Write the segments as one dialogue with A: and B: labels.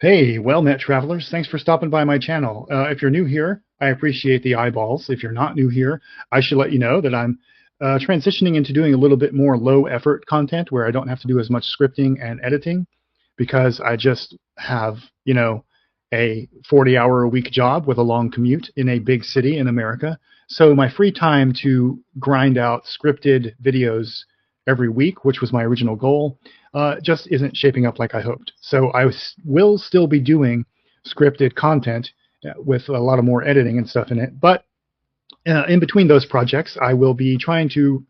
A: Hey, well met travelers. Thanks for stopping by my channel. If you're new here, I appreciate the eyeballs. If you're not new here, I should let you know that I'm transitioning into doing a little bit more low effort content where I don't have to do as much scripting and editing because I just have, a 40-hour a week job with a long commute in a big city in America. So my free time to grind out scripted videos every week, which was my original goal, just isn't shaping up like I hoped. So will still be doing scripted content with a lot of more editing and stuff in it. But in between those projects, I will be trying to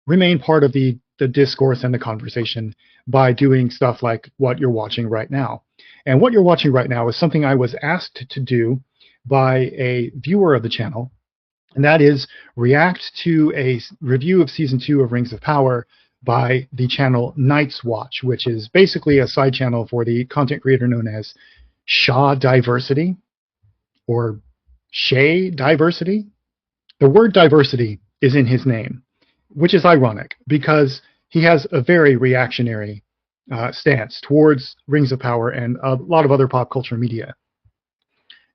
A: remain part of the discourse and the conversation by doing stuff like what you're watching right now. And what you're watching right now is something I was asked to do by a viewer of the channel, and that is react to a review of Season 2 of Rings of Power by the channel Night's Watch, which is basically a side channel for the content creator known as Shadiversity or Shadiversity. The word diversity is in his name, which is ironic because he has a very reactionary stance towards Rings of Power and a lot of other pop culture media.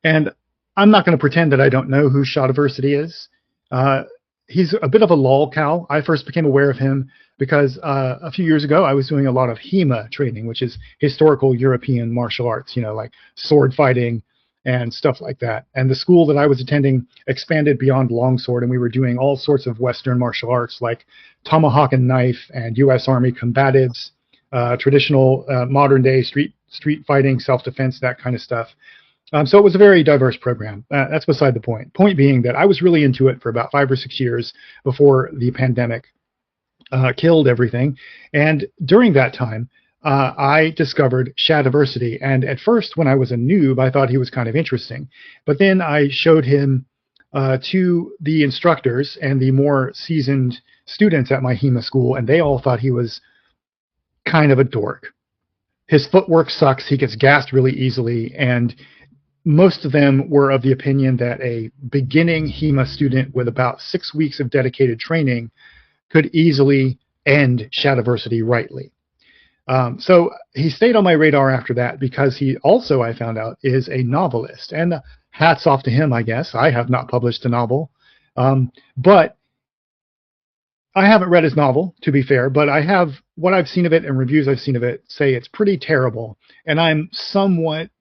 A: And I'm not going to pretend that I don't know who Shadiversity is. He's a bit of a lolcow. I first became aware of him because a few years ago I was doing a lot of HEMA training, which is historical European martial arts, like sword fighting and stuff like that. And the school that I was attending expanded beyond longsword, and we were doing all sorts of Western martial arts like tomahawk and knife and U.S. Army combatives, traditional modern day street fighting, self-defense, that kind of stuff. So it was a very diverse program. That's beside the point. Point being that I was really into it for about 5 or 6 years before the pandemic killed everything. And during that time, I discovered Shadiversity. And at first, when I was a noob, I thought he was kind of interesting. But then I showed him to the instructors and the more seasoned students at my HEMA school, and they all thought he was kind of a dork. His footwork sucks. He gets gassed really easily, and most of them were of the opinion that a beginning HEMA student with about 6 weeks of dedicated training could easily end Shadiversity rightly. So he stayed on my radar after that because he also, I found out, is a novelist. And hats off to him, I guess. I have not published a novel. But I haven't read his novel, to be fair, but I have what I've seen of it and reviews I've seen of it say it's pretty terrible. And I'm somewhat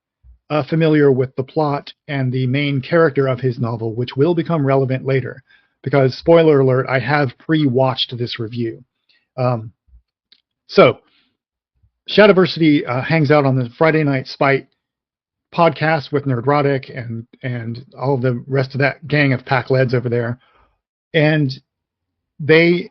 A: familiar with the plot and the main character of his novel, which will become relevant later. Because, spoiler alert, I have pre-watched this review. So, Shadiversity hangs out on the Friday Night Spite podcast with Nerdrotic and all the rest of that gang of pack-leds over there. And their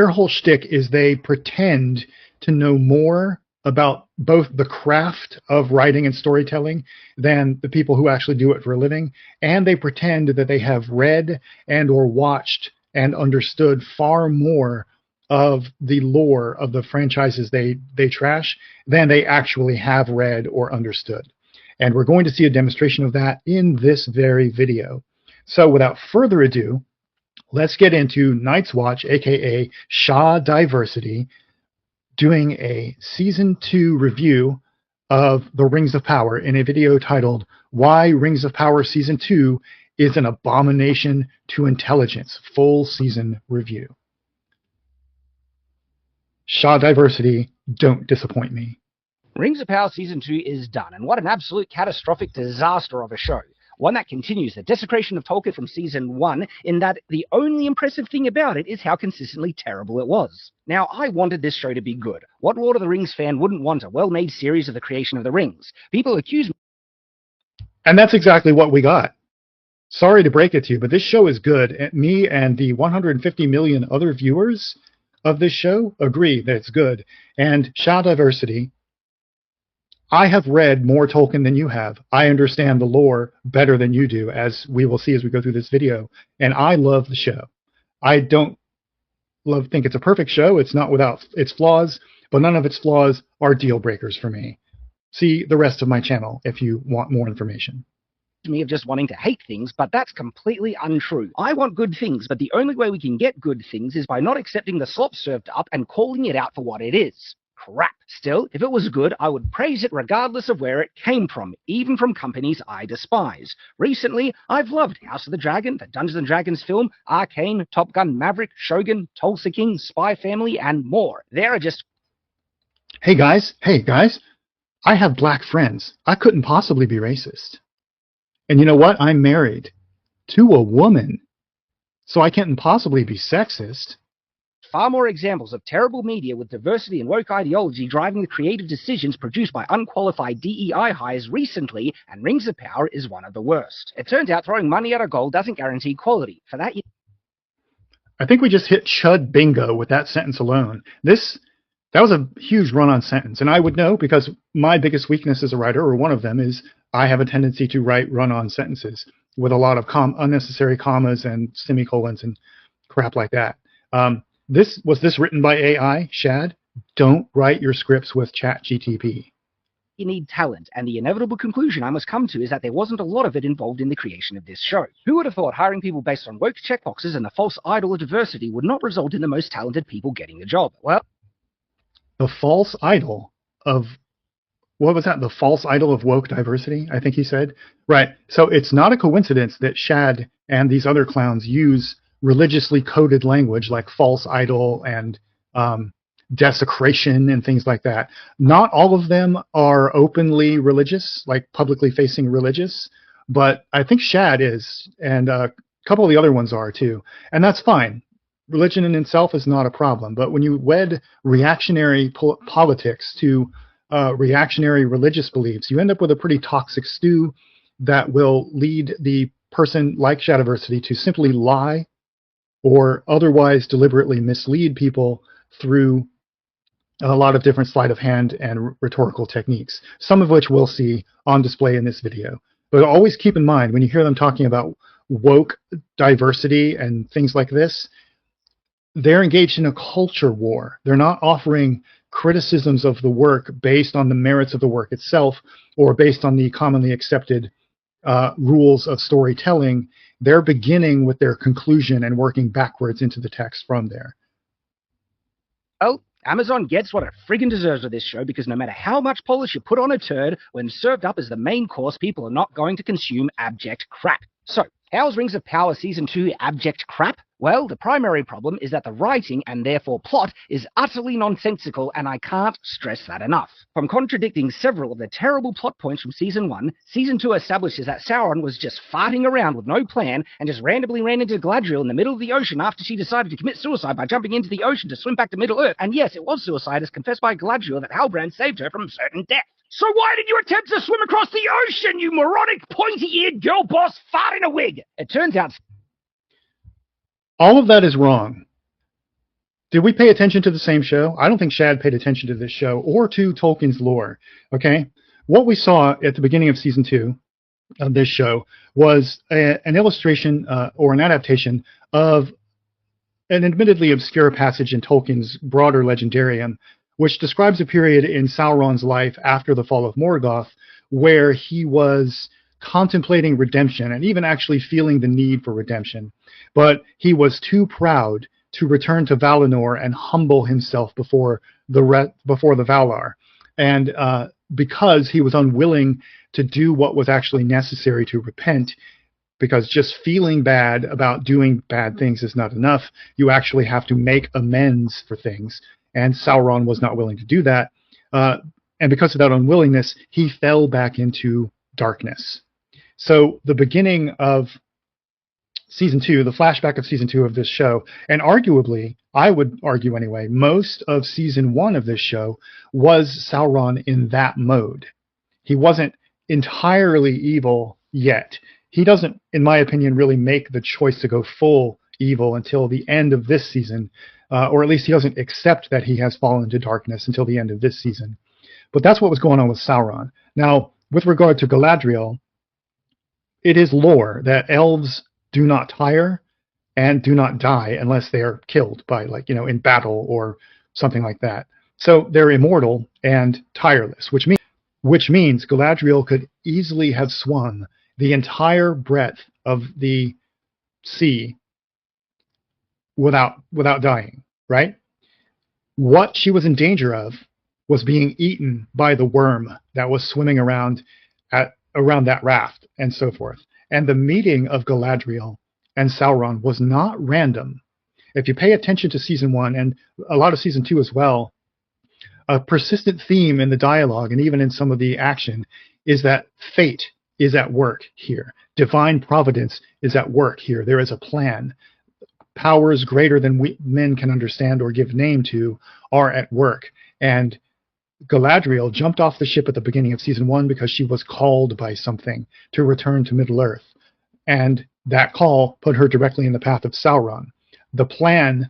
A: whole shtick is they pretend to know more about both the craft of writing and storytelling than the people who actually do it for a living, and they pretend that they have read and or watched and understood far more of the lore of the franchises they trash than they actually have read or understood. And we're going to see a demonstration of that in this very video. So without further ado, let's get into Night's Watch, aka Shadiversity, doing a Season 2 review of The Rings of Power in a video titled Why Rings of Power Season 2 is an Abomination to Intelligence, full season review. Shadiversity, don't disappoint me.
B: Rings of Power Season 2 is done, and what an absolute catastrophic disaster of a show. One that continues the desecration of Tolkien from Season 1, in that the only impressive thing about it is how consistently terrible it was. Now, I wanted this show to be good. What Lord of the Rings fan wouldn't want a well-made series of the creation of the rings? People accuse me.
A: And that's exactly what we got. Sorry to break it to you, but this show is good. Me and the 150 million other viewers of this show agree that it's good. And Shadiversity, I have read more Tolkien than you have. I understand the lore better than you do, as we will see as we go through this video. And I love the show. I don't think it's a perfect show. It's not without its flaws, but none of its flaws are deal breakers for me. See the rest of my channel if you want more information.
B: Me of just wanting to hate things, but that's completely untrue. I want good things, but the only way we can get good things is by not accepting the slop served up and calling it out for what it is. crap. Still, if it was good, I would praise it regardless of where it came from, even from companies I despise. Recently, I've loved House of the Dragon, the Dungeons & Dragons film, Arcane, Top Gun Maverick, Shogun, Tulsa King, Spy Family, and more. There are just...
A: Hey guys, I have black friends. I couldn't possibly be racist. And you know what? I'm married to a woman, so I can't possibly be sexist.
B: Far more examples of terrible media with diversity and woke ideology driving the creative decisions produced by unqualified DEI hires recently, and Rings of Power is one of the worst. It turns out throwing money at a goal doesn't guarantee quality. For that,
A: I think we just hit chud bingo with that sentence alone. That was a huge run-on sentence, and I would know because my biggest weakness as a writer, or one of them, is I have a tendency to write run-on sentences with a lot of unnecessary commas and semicolons and crap like that. Was this written by AI, Shad? Don't write your scripts with ChatGTP.
B: you need talent, and the inevitable conclusion I must come to is that there wasn't a lot of it involved in the creation of this show. Who would have thought hiring people based on woke checkboxes and the false idol of diversity would not result in the most talented people getting the job? Well,
A: the false idol of... What was that? The false idol of woke diversity, I think he said. Right. So it's not a coincidence that Shad and these other clowns use religiously coded language like false idol and desecration and things like that. Not all of them are openly religious, like publicly facing religious, but I think Shad is, and a couple of the other ones are too. And that's fine. Religion in itself is not a problem. But when you wed reactionary politics to reactionary religious beliefs, you end up with a pretty toxic stew that will lead the person like Shadiversity to simply lie or otherwise deliberately mislead people through a lot of different sleight of hand and rhetorical techniques, some of which we'll see on display in this video. But always keep in mind, when you hear them talking about woke diversity and things like this, they're engaged in a culture war. They're not offering criticisms of the work based on the merits of the work itself or based on the commonly accepted rules of storytelling. They're beginning with their conclusion and working backwards into the text from there.
B: Well, Amazon gets what it friggin' deserves with this show, because no matter how much polish you put on a turd, when served up as the main course, people are not going to consume abject crap. So, how's Rings of Power Season 2 abject crap? Well, the primary problem is that the writing, and therefore plot, is utterly nonsensical, and I can't stress that enough. From contradicting several of the terrible plot points from Season 1, Season 2 establishes that Sauron was just farting around with no plan, and just randomly ran into Galadriel in the middle of the ocean after she decided to commit suicide by jumping into the ocean to swim back to Middle-earth. And yes, it was suicide, as confessed by Galadriel that Halbrand saved her from certain death. So why did you attempt to swim across the ocean, you moronic, pointy-eared girl boss fart in a wig? It turns out...
A: All of that is wrong. Did we pay attention to the same show? I don't think Shad paid attention to this show or to Tolkien's lore. Okay? What we saw at the beginning of Season 2 of this show was an illustration or an adaptation of an admittedly obscure passage in Tolkien's broader legendarium, which describes a period in Sauron's life after the fall of Morgoth where he was contemplating redemption and even actually feeling the need for redemption. But he was too proud to return to Valinor and humble himself before the Valar. And because he was unwilling to do what was actually necessary to repent, because just feeling bad about doing bad things is not enough, you actually have to make amends for things. And Sauron was not willing to do that. And because of that unwillingness, he fell back into darkness. So the beginning of Season 2, the flashback of Season 2 of this show, and arguably, I would argue anyway, most of Season 1 of this show was Sauron in that mode. He wasn't entirely evil yet. He doesn't, in my opinion, really make the choice to go full evil until the end of this season, or at least he doesn't accept that he has fallen into darkness until the end of this season. But that's what was going on with Sauron. Now, with regard to Galadriel, it is lore that elves do not tire and do not die unless they are killed by, in battle or something like that. So they're immortal and tireless, which means Galadriel could easily have swum the entire breadth of the sea without dying, right? What she was in danger of was being eaten by the worm that was swimming around around that raft and so forth. And the meeting of Galadriel and Sauron was not random. If you pay attention to season 1 and a lot of season 2 as well, a persistent theme in the dialogue and even in some of the action is that fate is at work here. Divine providence is at work here. There is a plan. Powers greater than men can understand or give name to are at work. And Galadriel jumped off the ship at the beginning of season 1 because she was called by something to return to Middle-earth. And that call put her directly in the path of Sauron. The plan,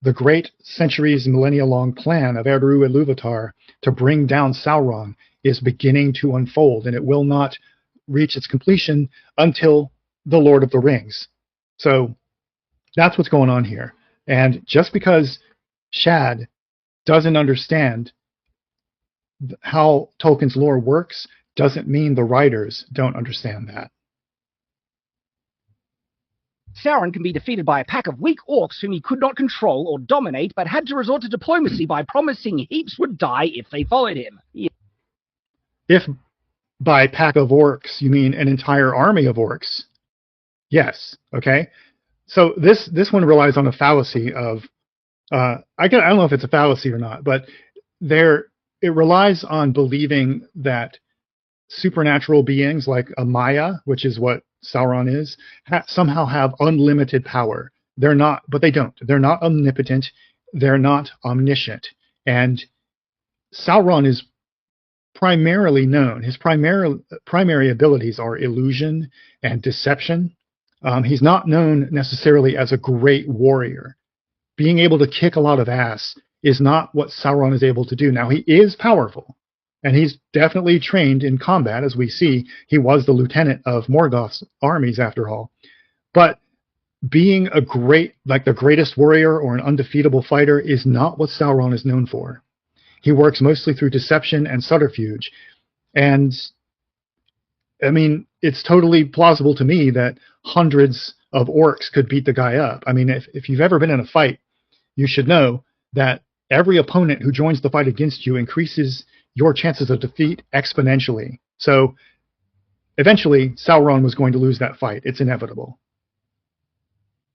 A: the great centuries and millennia-long plan of Eru Ilúvatar to bring down Sauron is beginning to unfold, and it will not reach its completion until the Lord of the Rings. So that's what's going on here. And just because Shad doesn't understand how Tolkien's lore works doesn't mean the writers don't understand that.
B: Sauron can be defeated by a pack of weak orcs whom he could not control or dominate, but had to resort to diplomacy by promising heaps would die if they followed him.
A: If by pack of orcs you mean an entire army of orcs, yes, okay? So this one relies on a fallacy of, I don't know if it's a fallacy or not, but it relies on believing that supernatural beings like a Maya, which is what Sauron is, somehow have unlimited power. They're not, but they don't. They're not omnipotent. They're not omniscient. And Sauron is primarily known. His primary abilities are illusion and deception. He's not known necessarily as a great warrior. Being able to kick a lot of ass is not what Sauron is able to do. Now, he is powerful, and he's definitely trained in combat, as we see. He was the lieutenant of Morgoth's armies, after all. But being a the greatest warrior or an undefeatable fighter is not what Sauron is known for. He works mostly through deception and subterfuge. And, I mean, it's totally plausible to me that hundreds of orcs could beat the guy up. I mean, if you've ever been in a fight, you should know that every opponent who joins the fight against you increases your chances of defeat exponentially. So eventually, Sauron was going to lose that fight. It's inevitable.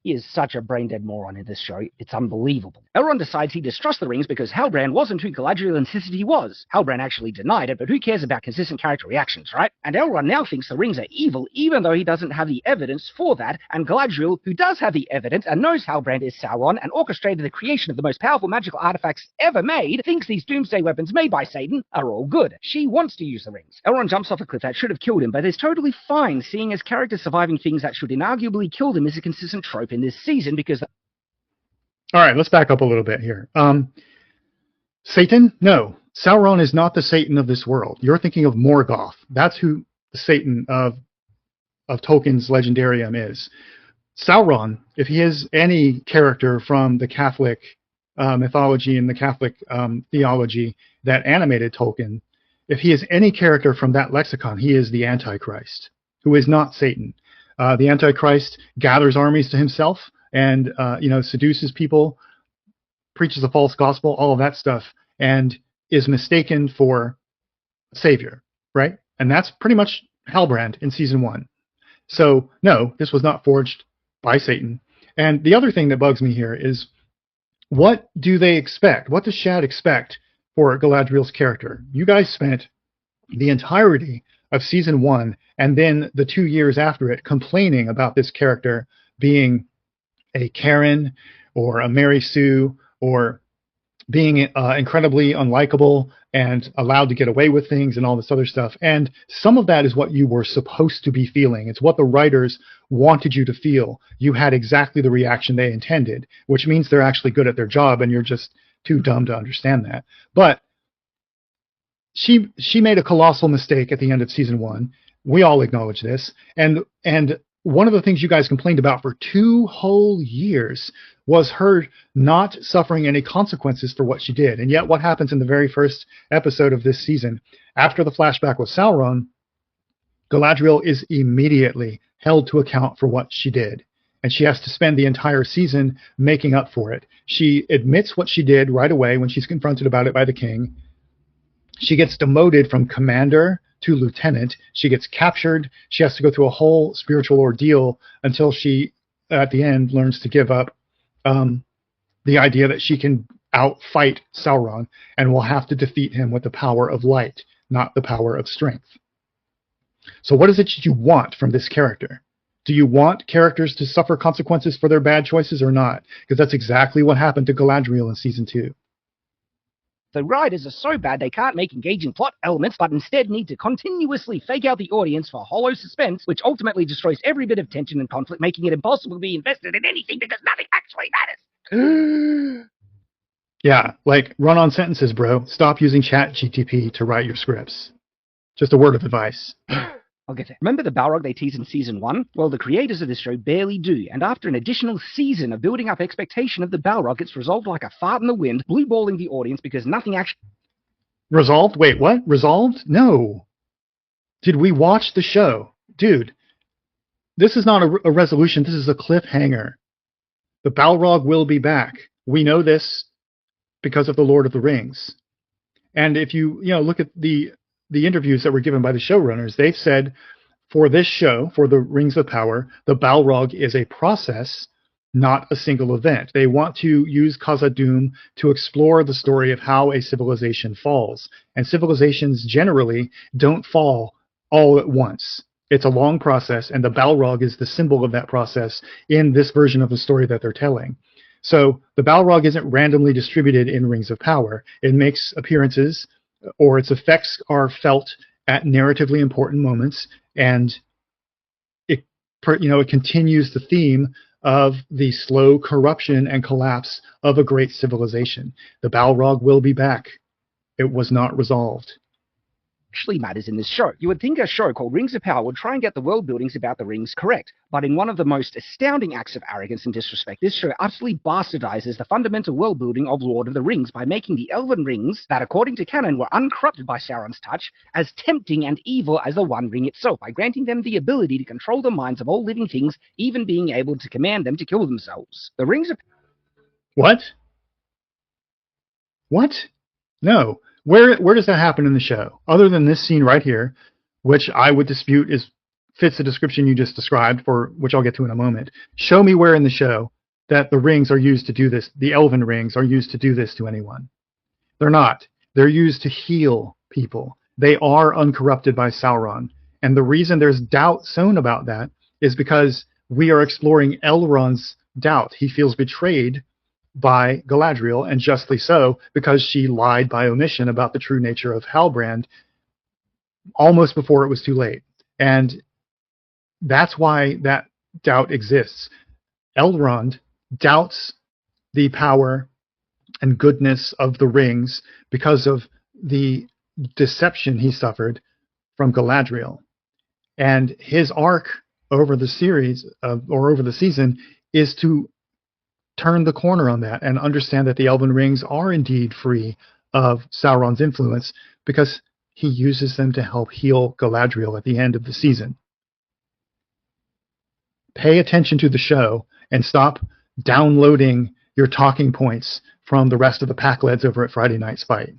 B: He is such a brain-dead moron in this show. It's unbelievable. Elrond decides he distrusts the rings because Halbrand wasn't who Galadriel insisted he was. Halbrand actually denied it, but who cares about consistent character reactions, right? And Elrond now thinks the rings are evil, even though he doesn't have the evidence for that, and Galadriel, who does have the evidence and knows Halbrand is Sauron and orchestrated the creation of the most powerful magical artifacts ever made, thinks these doomsday weapons made by Satan are all good. She wants to use the rings. Elrond jumps off a cliff that should have killed him, but is totally fine, seeing as characters surviving things that should inarguably kill them is a consistent trope in this season, because...
A: All right, let's back up a little bit here. Satan? No. Sauron is not the Satan of this world. You're thinking of Morgoth. That's who the Satan of Tolkien's Legendarium is. Sauron, if he is any character from the Catholic mythology and the Catholic theology that animated Tolkien, if he is any character from that lexicon, he is the Antichrist, who is not Satan. The Antichrist gathers armies to himself and seduces people, preaches a false gospel, all of that stuff, and is mistaken for a savior, right? And that's pretty much Halbrand in season 1. So no, this was not forged by Satan. And the other thing that bugs me here is, what do they expect? What does Shad expect for Galadriel's character? You guys spent the entirety of season 1 and then the 2 years after it complaining about this character being a Karen or a Mary Sue or being incredibly unlikable and allowed to get away with things and all this other stuff. And some of that is what you were supposed to be feeling. It's what the writers wanted you to feel. You had exactly the reaction they intended, which means they're actually good at their job and you're just too dumb to understand that. But she made a colossal mistake at the end of season 1. We all acknowledge this. And one of the things you guys complained about for 2 whole years was her not suffering any consequences for what she did. And yet what happens in the very first episode of this season, after the flashback with Sauron, Galadriel is immediately held to account for what she did. And she has to spend the entire season making up for it. She admits what she did right away when she's confronted about it by the king. She gets demoted from commander to lieutenant. She gets captured. She has to go through a whole spiritual ordeal until she, at the end, learns to give up the idea that she can outfight Sauron and will have to defeat him with the power of light, not the power of strength. So what is it you want from this character? Do you want characters to suffer consequences for their bad choices or not? Because that's exactly what happened to Galadriel in Season 2.
B: The writers are so bad they can't make engaging plot elements, but instead need to continuously fake out the audience for hollow suspense, which ultimately destroys every bit of tension and conflict, making it impossible to be invested in anything because nothing actually matters.
A: Yeah, like run-on sentences, bro. Stop using ChatGPT to write your scripts. Just a word of advice.
B: I'll get there. Remember the Balrog they teased in Season 1? Well, the creators of this show barely do, and after an additional season of building up expectation of the Balrog, it's resolved like a fart in the wind, blue-balling the audience because nothing actually...
A: Resolved? Wait, what? Resolved? No. Did we watch the show? Dude, this is not a resolution. This is a cliffhanger. The Balrog will be back. We know this because of the Lord of the Rings. And if you look at the interviews that were given by the showrunners, they've said for this show, for the Rings of Power, the Balrog is a process, not a single event. They want to use Khazad-dûm to explore the story of how a civilization falls. And civilizations generally don't fall all at once. It's a long process, and the Balrog is the symbol of that process in this version of the story that they're telling. So the Balrog isn't randomly distributed in Rings of Power. It makes appearances, or its effects are felt at narratively important moments, and it continues the theme of the slow corruption and collapse of a great civilization. The Balrog will be back. It was not resolved.
B: Actually matters in this show. You would think a show called Rings of Power would try and get the world buildings about the rings correct, but in one of the most astounding acts of arrogance and disrespect, this show utterly bastardizes the fundamental world building of Lord of the Rings by making the elven rings, that according to canon were uncorrupted by Sauron's touch, as tempting and evil as the One Ring itself, by granting them the ability to control the minds of all living things, even being able to command them to kill themselves. The Rings of...
A: What? What? No. Where does that happen in the show? Other than this scene right here, which I would dispute fits the description you just described, for which I'll get to in a moment. Show me where in the show that the rings are used to do this, the elven rings are used to do this to anyone. They're not. They're used to heal people. They are uncorrupted by Sauron. And the reason there's doubt sown about that is because we are exploring Elrond's doubt. He feels betrayed by Galadriel, and justly so, because she lied by omission about the true nature of Halbrand almost before it was too late. And that's why that doubt exists. Elrond doubts the power and goodness of the rings because of the deception he suffered from Galadriel. And his arc over the series, or over the season, is to turn the corner on that and understand that the elven rings are indeed free of Sauron's influence, because he uses them to help heal Galadriel at the end of the season. Pay attention to the show and stop downloading your talking points from the rest of the Packleds over at Friday Night Spite.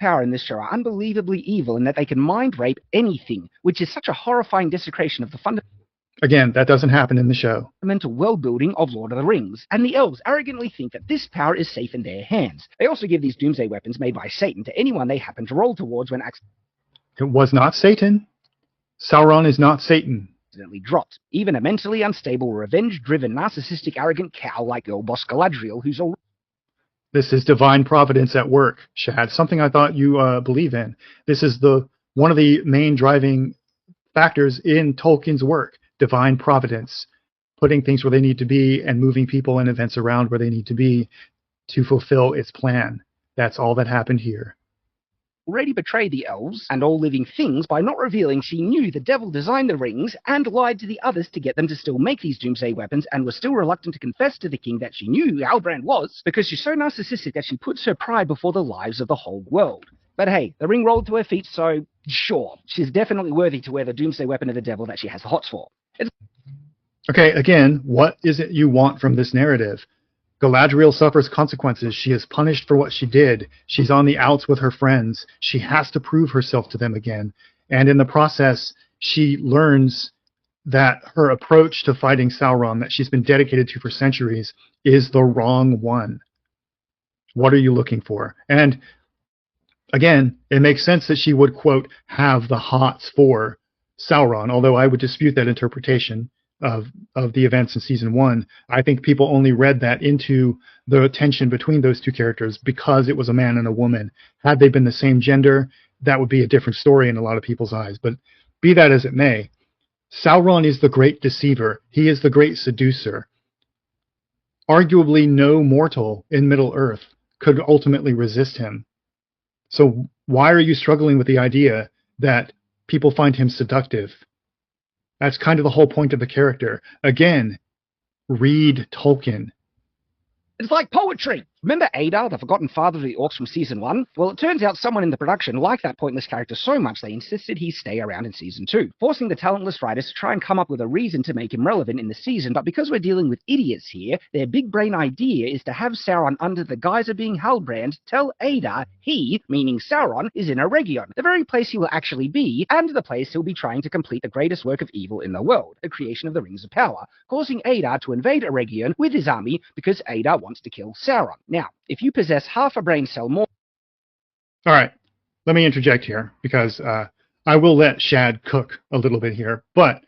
B: Power in this show are unbelievably evil in that they can mind rape anything, which is such a horrifying desecration of the
A: Again, that doesn't happen in the show.
B: Fundamental world building of Lord of the Rings, and the elves arrogantly think that this power is safe in their hands. They also give these doomsday weapons made by Satan to anyone they happen to roll towards when
A: It was not Satan. Sauron is not Satan.
B: Accidentally dropped. Even a mentally unstable, revenge-driven, narcissistic, arrogant cow like girl boss Galadriel, who's already...
A: This is divine providence at work, Shad. Something I thought you believe in. This is one of the main driving factors in Tolkien's work. Divine providence, putting things where they need to be and moving people and events around where they need to be to fulfill its plan. That's all that happened here.
B: Already betrayed the elves and all living things by not revealing she knew the devil designed the rings and lied to the others to get them to still make these doomsday weapons, and was still reluctant to confess to the king that she knew who Halbrand was, because she's so narcissistic that she puts her pride before the lives of the whole world. But hey, the ring rolled to her feet, so sure, she's definitely worthy to wear the doomsday weapon of the devil that she has the hots for.
A: Okay, again, what is it you want from this narrative? Galadriel suffers consequences. She is punished for what she did. She's on the outs with her friends. She has to prove herself to them again. And in the process, she learns that her approach to fighting Sauron that she's been dedicated to for centuries is the wrong one. What are you looking for? And again, it makes sense that she would, quote, have the hots for Sauron, although I would dispute that interpretation of the events in season 1. I think people only read that into the tension between those two characters because it was a man and a woman. Had they been the same gender, that would be a different story in a lot of people's eyes. But be that as it may, Sauron is the great deceiver. He is the great seducer. Arguably no mortal in Middle-earth could ultimately resist him. So why are you struggling with the idea that people find him seductive? That's kind of the whole point of the character. Again, read Tolkien.
B: It's like poetry. Remember Adar, the forgotten father of the orcs from season 1? Well, it turns out someone in the production liked that pointless character so much they insisted he stay around in season 2, forcing the talentless writers to try and come up with a reason to make him relevant in the season. But because we're dealing with idiots here, their big brain idea is to have Sauron, under the guise of being Halbrand, tell Adar he, meaning Sauron, is in Eregion, the very place he will actually be, and the place he'll be trying to complete the greatest work of evil in the world, the creation of the Rings of Power, causing Adar to invade Eregion with his army because Adar wants to kill Sauron. Now, if you possess half a brain cell more...
A: All right, let me interject here, because I will let Shad cook a little bit here, but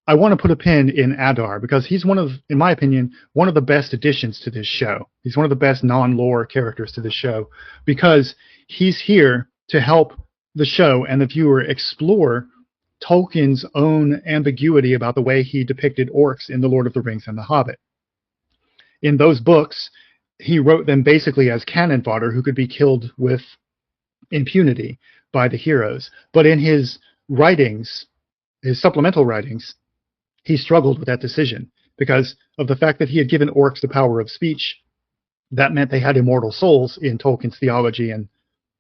A: I want to put a pin in Adar, because he's one of, in my opinion, one of the best additions to this show. He's one of the best non-lore characters to this show, because he's here to help the show and the viewer explore Tolkien's own ambiguity about the way he depicted orcs in The Lord of the Rings and The Hobbit. In those books, he wrote them basically as cannon fodder who could be killed with impunity by the heroes. But in his writings, his supplemental writings, he struggled with that decision because of the fact that he had given orcs the power of speech. That meant they had immortal souls in Tolkien's theology and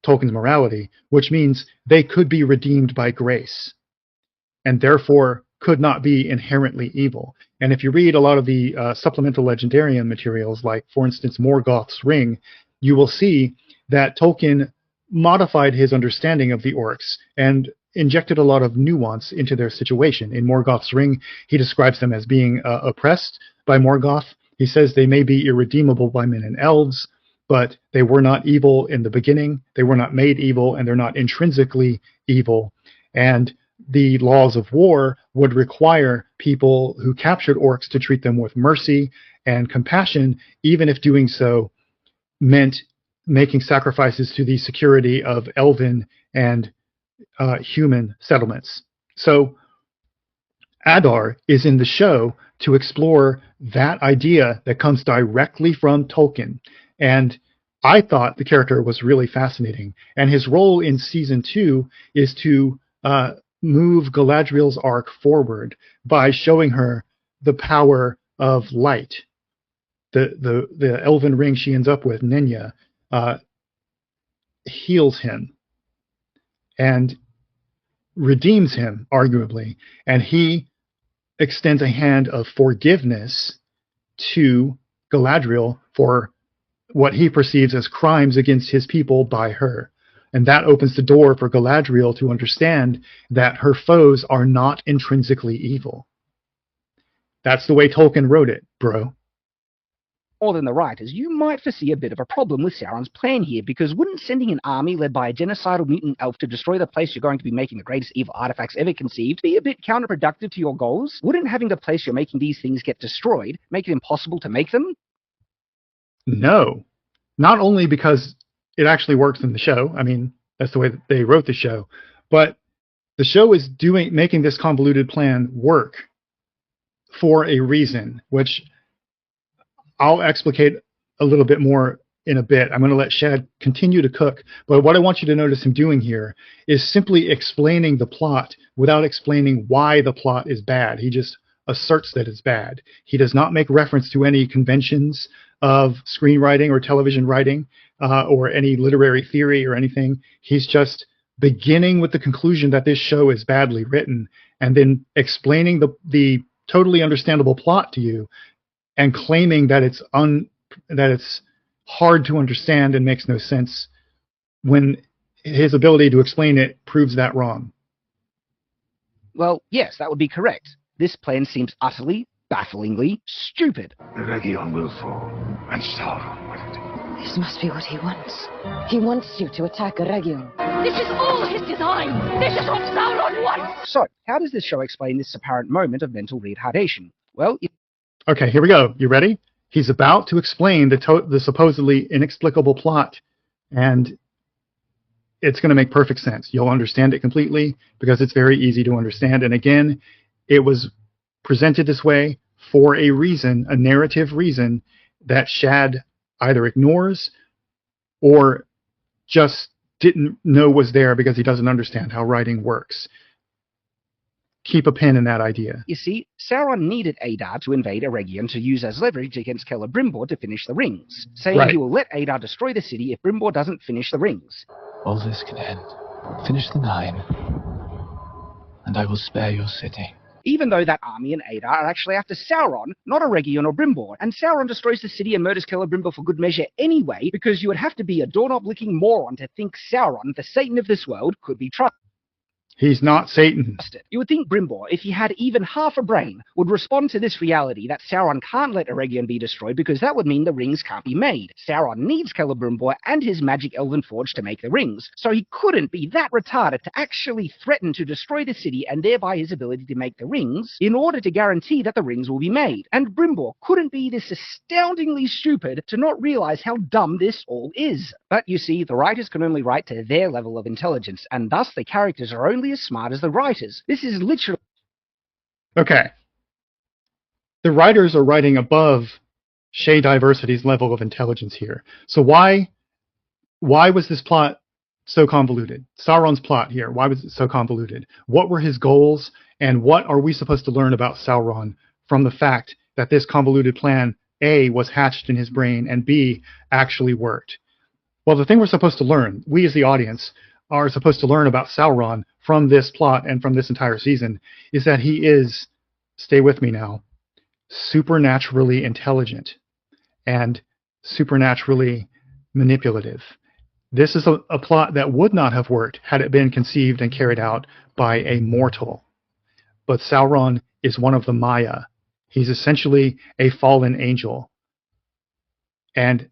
A: Tolkien's morality, which means they could be redeemed by grace and therefore could not be inherently evil. And if you read a lot of the supplemental legendarium materials, like, for instance, Morgoth's Ring, you will see that Tolkien modified his understanding of the orcs and injected a lot of nuance into their situation. In Morgoth's Ring, he describes them as being oppressed by Morgoth. He says they may be irredeemable by men and elves, but they were not evil in the beginning. They were not made evil, and they're not intrinsically evil. And the laws of war would require people who captured orcs to treat them with mercy and compassion, even if doing so meant making sacrifices to the security of elven and human settlements. So Adar is in the show to explore that idea that comes directly from Tolkien. And I thought the character was really fascinating. And his role in season 2 is to move Galadriel's arc forward by showing her the power of light. The elven ring she ends up with, Nenya, heals him and redeems him, arguably, and he extends a hand of forgiveness to Galadriel for what he perceives as crimes against his people by her. And that opens the door for Galadriel to understand that her foes are not intrinsically evil. That's the way Tolkien wrote it, bro.
B: More than the writers, you might foresee a bit of a problem with Sauron's plan here, because wouldn't sending an army led by a genocidal mutant elf to destroy the place you're going to be making the greatest evil artifacts ever conceived be a bit counterproductive to your goals? Wouldn't having the place you're making these things get destroyed make it impossible to make them?
A: No. Not only because it actually works in the show, I mean, that's the way that they wrote the show, but the show is making this convoluted plan work for a reason, which I'll explicate a little bit more in a bit. I'm going to let Shad continue to cook, but what I want you to notice him doing here is simply explaining the plot without explaining why the plot is bad. He just asserts that it's bad. He does not make reference to any conventions of screenwriting or television writing or any literary theory or anything. He's just beginning with the conclusion that this show is badly written and then explaining the totally understandable plot to you and claiming that it's it's hard to understand and makes no sense when his ability to explain it proves that wrong.
B: Well, yes, that would be correct. This plan seems utterly, bafflingly stupid.
C: The Region will fall, and Sauron with it.
D: This must be what he wants. He wants you to attack a Region.
E: This is all his design! This is what Sauron wants!
B: So, how does this show explain this apparent moment of mental retardation? Well,
A: Okay, here we go. You ready? He's about to explain the supposedly inexplicable plot, and it's going to make perfect sense. You'll understand it completely because it's very easy to understand. And again, it was presented this way for a reason, a narrative reason that Shad either ignores or just didn't know was there because he doesn't understand how writing works. Keep a pin in that idea.
B: you see, Sauron needed Adar to invade Eregion to use as leverage against Celebrimbor to finish the rings, saying
A: Right.
B: he will let Adar destroy the city if Brimbor doesn't finish the rings.
F: All this can end. Finish the 9, and I will spare your city.
B: Even though that army and Adar are actually after Sauron, not Eregion or Brimbor, and Sauron destroys the city and murders Celebrimbor for good measure anyway, because you would have to be a doorknob-licking moron to think Sauron, the Satan of this world, could be trusted.
A: He's not Satan.
B: You would think Brimbor, if he had even half a brain, would respond to this reality that Sauron can't let Eregion be destroyed because that would mean the rings can't be made. Sauron needs Celebrimbor and his magic elven forge to make the rings, so he couldn't be that retarded to actually threaten to destroy the city and thereby his ability to make the rings in order to guarantee that the rings will be made. And Brimbor couldn't be this astoundingly stupid to not realize how dumb this all is. But you see, the writers can only write to their level of intelligence, and thus the characters are only as smart as the writers. This is literally...
A: Okay. The writers are writing above Shadiversity's level of intelligence here. So why was this plot so convoluted? Sauron's plot here, why was it so convoluted? What were his goals, and what are we supposed to learn about Sauron from the fact that this convoluted plan, A, was hatched in his brain, and B, actually worked? Well, the thing we're supposed to learn, we as the audience, are supposed to learn about Sauron from this plot and from this entire season, is that he is, stay with me now, supernaturally intelligent and supernaturally manipulative. This is a plot that would not have worked had it been conceived and carried out by a mortal. But Sauron is one of the Maya. He's essentially a fallen angel. And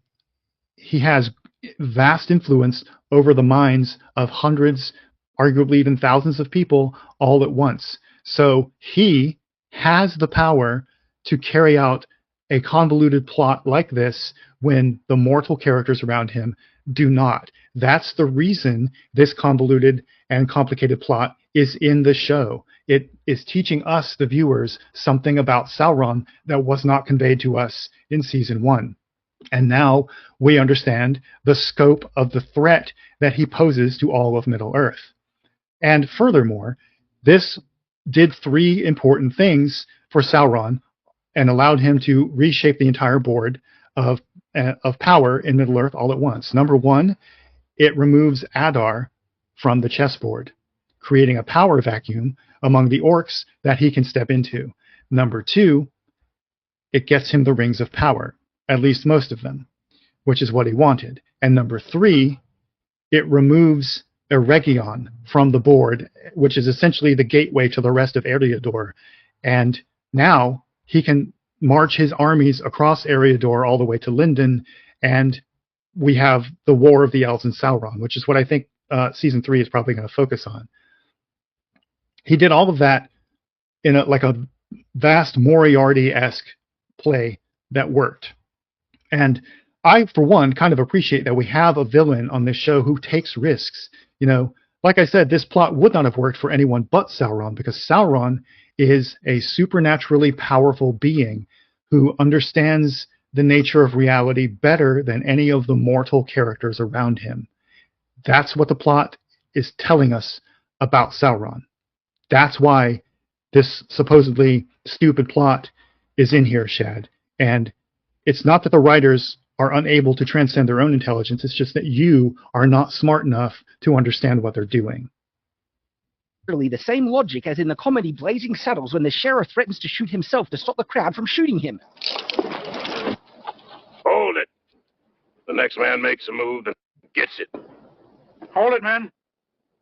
A: he has vast influence over the minds of hundreds, arguably even thousands of people all at once. So he has the power to carry out a convoluted plot like this when the mortal characters around him do not. That's the reason this convoluted and complicated plot is in the show. It is teaching us, the viewers, something about Sauron that was not conveyed to us in season 1. And now we understand the scope of the threat that he poses to all of Middle-earth. And furthermore, this did 3 important things for Sauron and allowed him to reshape the entire board of power in Middle-earth all at once. Number 1, it removes Adar from the chessboard, creating a power vacuum among the orcs that he can step into. Number 2, it gets him the rings of power. At least most of them, which is what he wanted. And number 3, it removes Eregion from the board, which is essentially the gateway to the rest of Eriador. And now he can march his armies across Eriador all the way to Lindon, and we have the War of the Elves and Sauron, which is what I think season 3 is probably going to focus on. He did all of that in a vast Moriarty-esque play that worked. And I, for one, kind of appreciate that we have a villain on this show who takes risks. You know, like I said, this plot would not have worked for anyone but Sauron, because Sauron is a supernaturally powerful being who understands the nature of reality better than any of the mortal characters around him. That's what the plot is telling us about Sauron. That's why this supposedly stupid plot is in here, Shad. And it's not that the writers are unable to transcend their own intelligence. It's just that you are not smart enough to understand what they're doing.
B: The same logic as in the comedy Blazing Saddles when the sheriff threatens to shoot himself to stop the crowd from shooting him.
C: Hold The next man makes a move and gets it.
G: Hold it, man.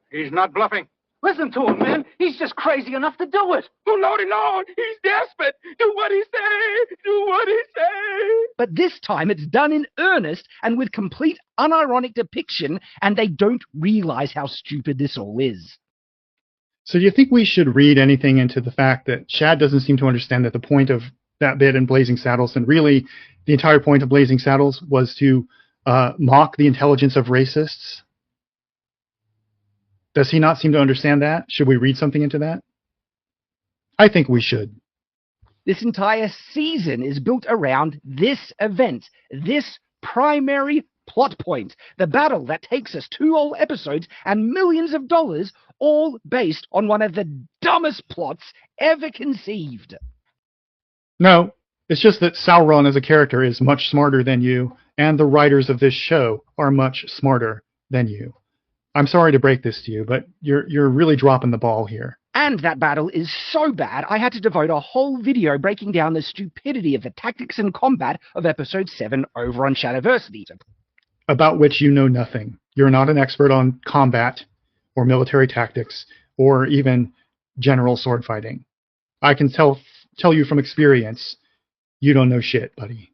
G: He's not bluffing.
H: Listen to him, man. He's just crazy enough to do it.
C: Oh, Lordy Lord, he's desperate. Do what he say. Do what he say.
B: But this time it's done in earnest and with complete unironic depiction, and they don't realize how stupid this all is.
A: So do you think we should read anything into the fact that Shad doesn't seem to understand that the point of that bit in Blazing Saddles, and really the entire point of Blazing Saddles, was to mock the intelligence of racists? Does he not seem to understand that? Should we read something into that? I think we should.
B: This entire season is built around this event, this primary plot point, the battle that takes us 2 whole episodes and millions of dollars, all based on one of the dumbest plots ever conceived.
A: No, it's just that Sauron as a character is much smarter than you, and the writers of this show are much smarter than you. I'm sorry to break this to you, but you're really dropping the ball here.
B: And that battle is so bad, I had to devote a whole video breaking down the stupidity of the tactics and combat of episode 7 over on Shadiversity.
A: About which you know nothing. You're not an expert on combat, or military tactics, or even general sword fighting. I can tell you from experience, you don't know shit, buddy.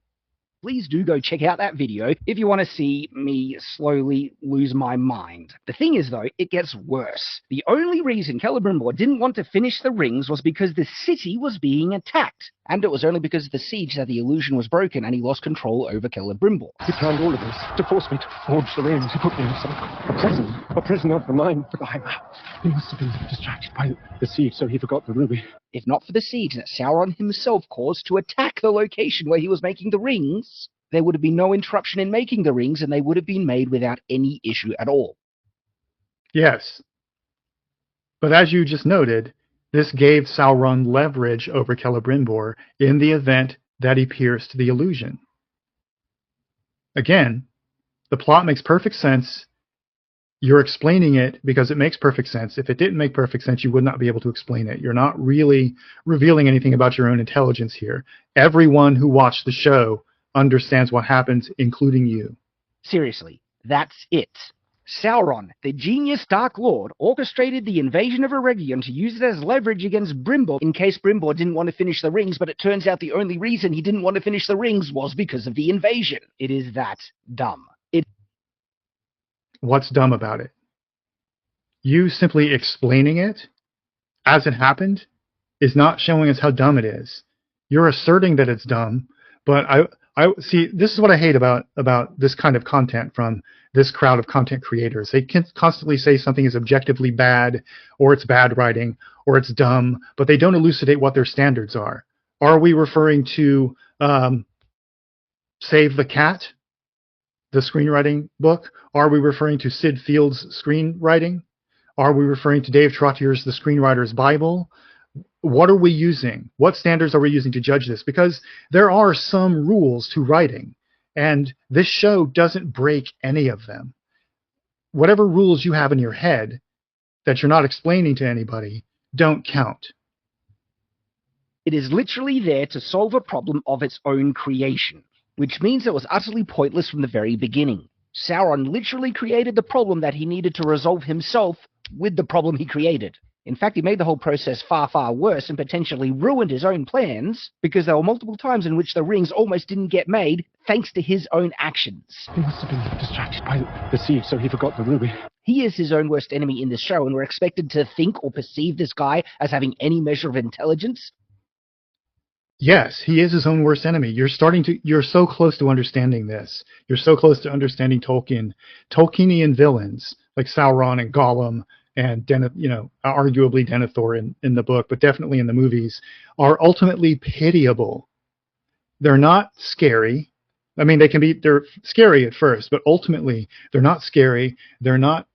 B: Please do go check out that video if you want to see me slowly lose my mind. The thing is, though, it gets worse. The only reason Celebrimbor didn't want to finish the rings was because the city was being attacked. And it was only because of the siege that the illusion was broken and he lost control over Celebrimbor.
G: He planned all of this to force me to forge the rings. He put me in a prison of the mind. But he must have been distracted by the siege, so he forgot the ruby.
B: If not for the siege that Sauron himself caused to attack the location where he was making the rings, there would have been no interruption in making the rings, and they would have been made without any issue at all.
A: Yes. But as you just noted, this gave Sauron leverage over Celebrimbor in the event that he pierced the illusion. Again, the plot makes perfect sense. You're explaining it because it makes perfect sense. If it didn't make perfect sense, you would not be able to explain it. You're not really revealing anything about your own intelligence here. Everyone who watched the show understands what happens, including you.
B: Seriously, that's it. Sauron, the genius Dark Lord, orchestrated the invasion of Eregion to use it as leverage against Brimbor in case Brimbor didn't want to finish the rings, but it turns out the only reason he didn't want to finish the rings was because of the invasion. It is that dumb.
A: What's dumb about it? You simply explaining it as it happened is not showing us how dumb it is. You're asserting that it's dumb, but I see, this is what I hate about this kind of content from this crowd of content creators. They can constantly say something is objectively bad, or it's bad writing, or it's dumb, but they don't elucidate what their standards are. Are we referring to Save the Cat, the screenwriting book? Are we referring to Sid Field's screenwriting? Are we referring to Dave Trottier's The Screenwriter's Bible? What are we using? What standards are we using to judge this? Because there are some rules to writing, and this show doesn't break any of them. Whatever rules you have in your head that you're not explaining to anybody don't count.
B: It is literally there to solve a problem of its own creation, which means it was utterly pointless from the very beginning. Sauron literally created the problem that he needed to resolve himself with the problem he created. In fact, he made the whole process far, far worse and potentially ruined his own plans because there were multiple times in which the rings almost didn't get made thanks to his own actions.
G: He must have been distracted by the siege, so he forgot the ruby.
B: He is his own worst enemy in the show, and we're expected to think or perceive this guy as having any measure of intelligence.
A: Yes, he is his own worst enemy. You're so close to understanding this. You're so close to understanding Tolkien. Tolkienian villains like Sauron and Gollum and arguably Denethor in the book, but definitely in the movies, are ultimately pitiable. They're not scary. I mean, they're scary at first, but ultimately they're not scary. They're not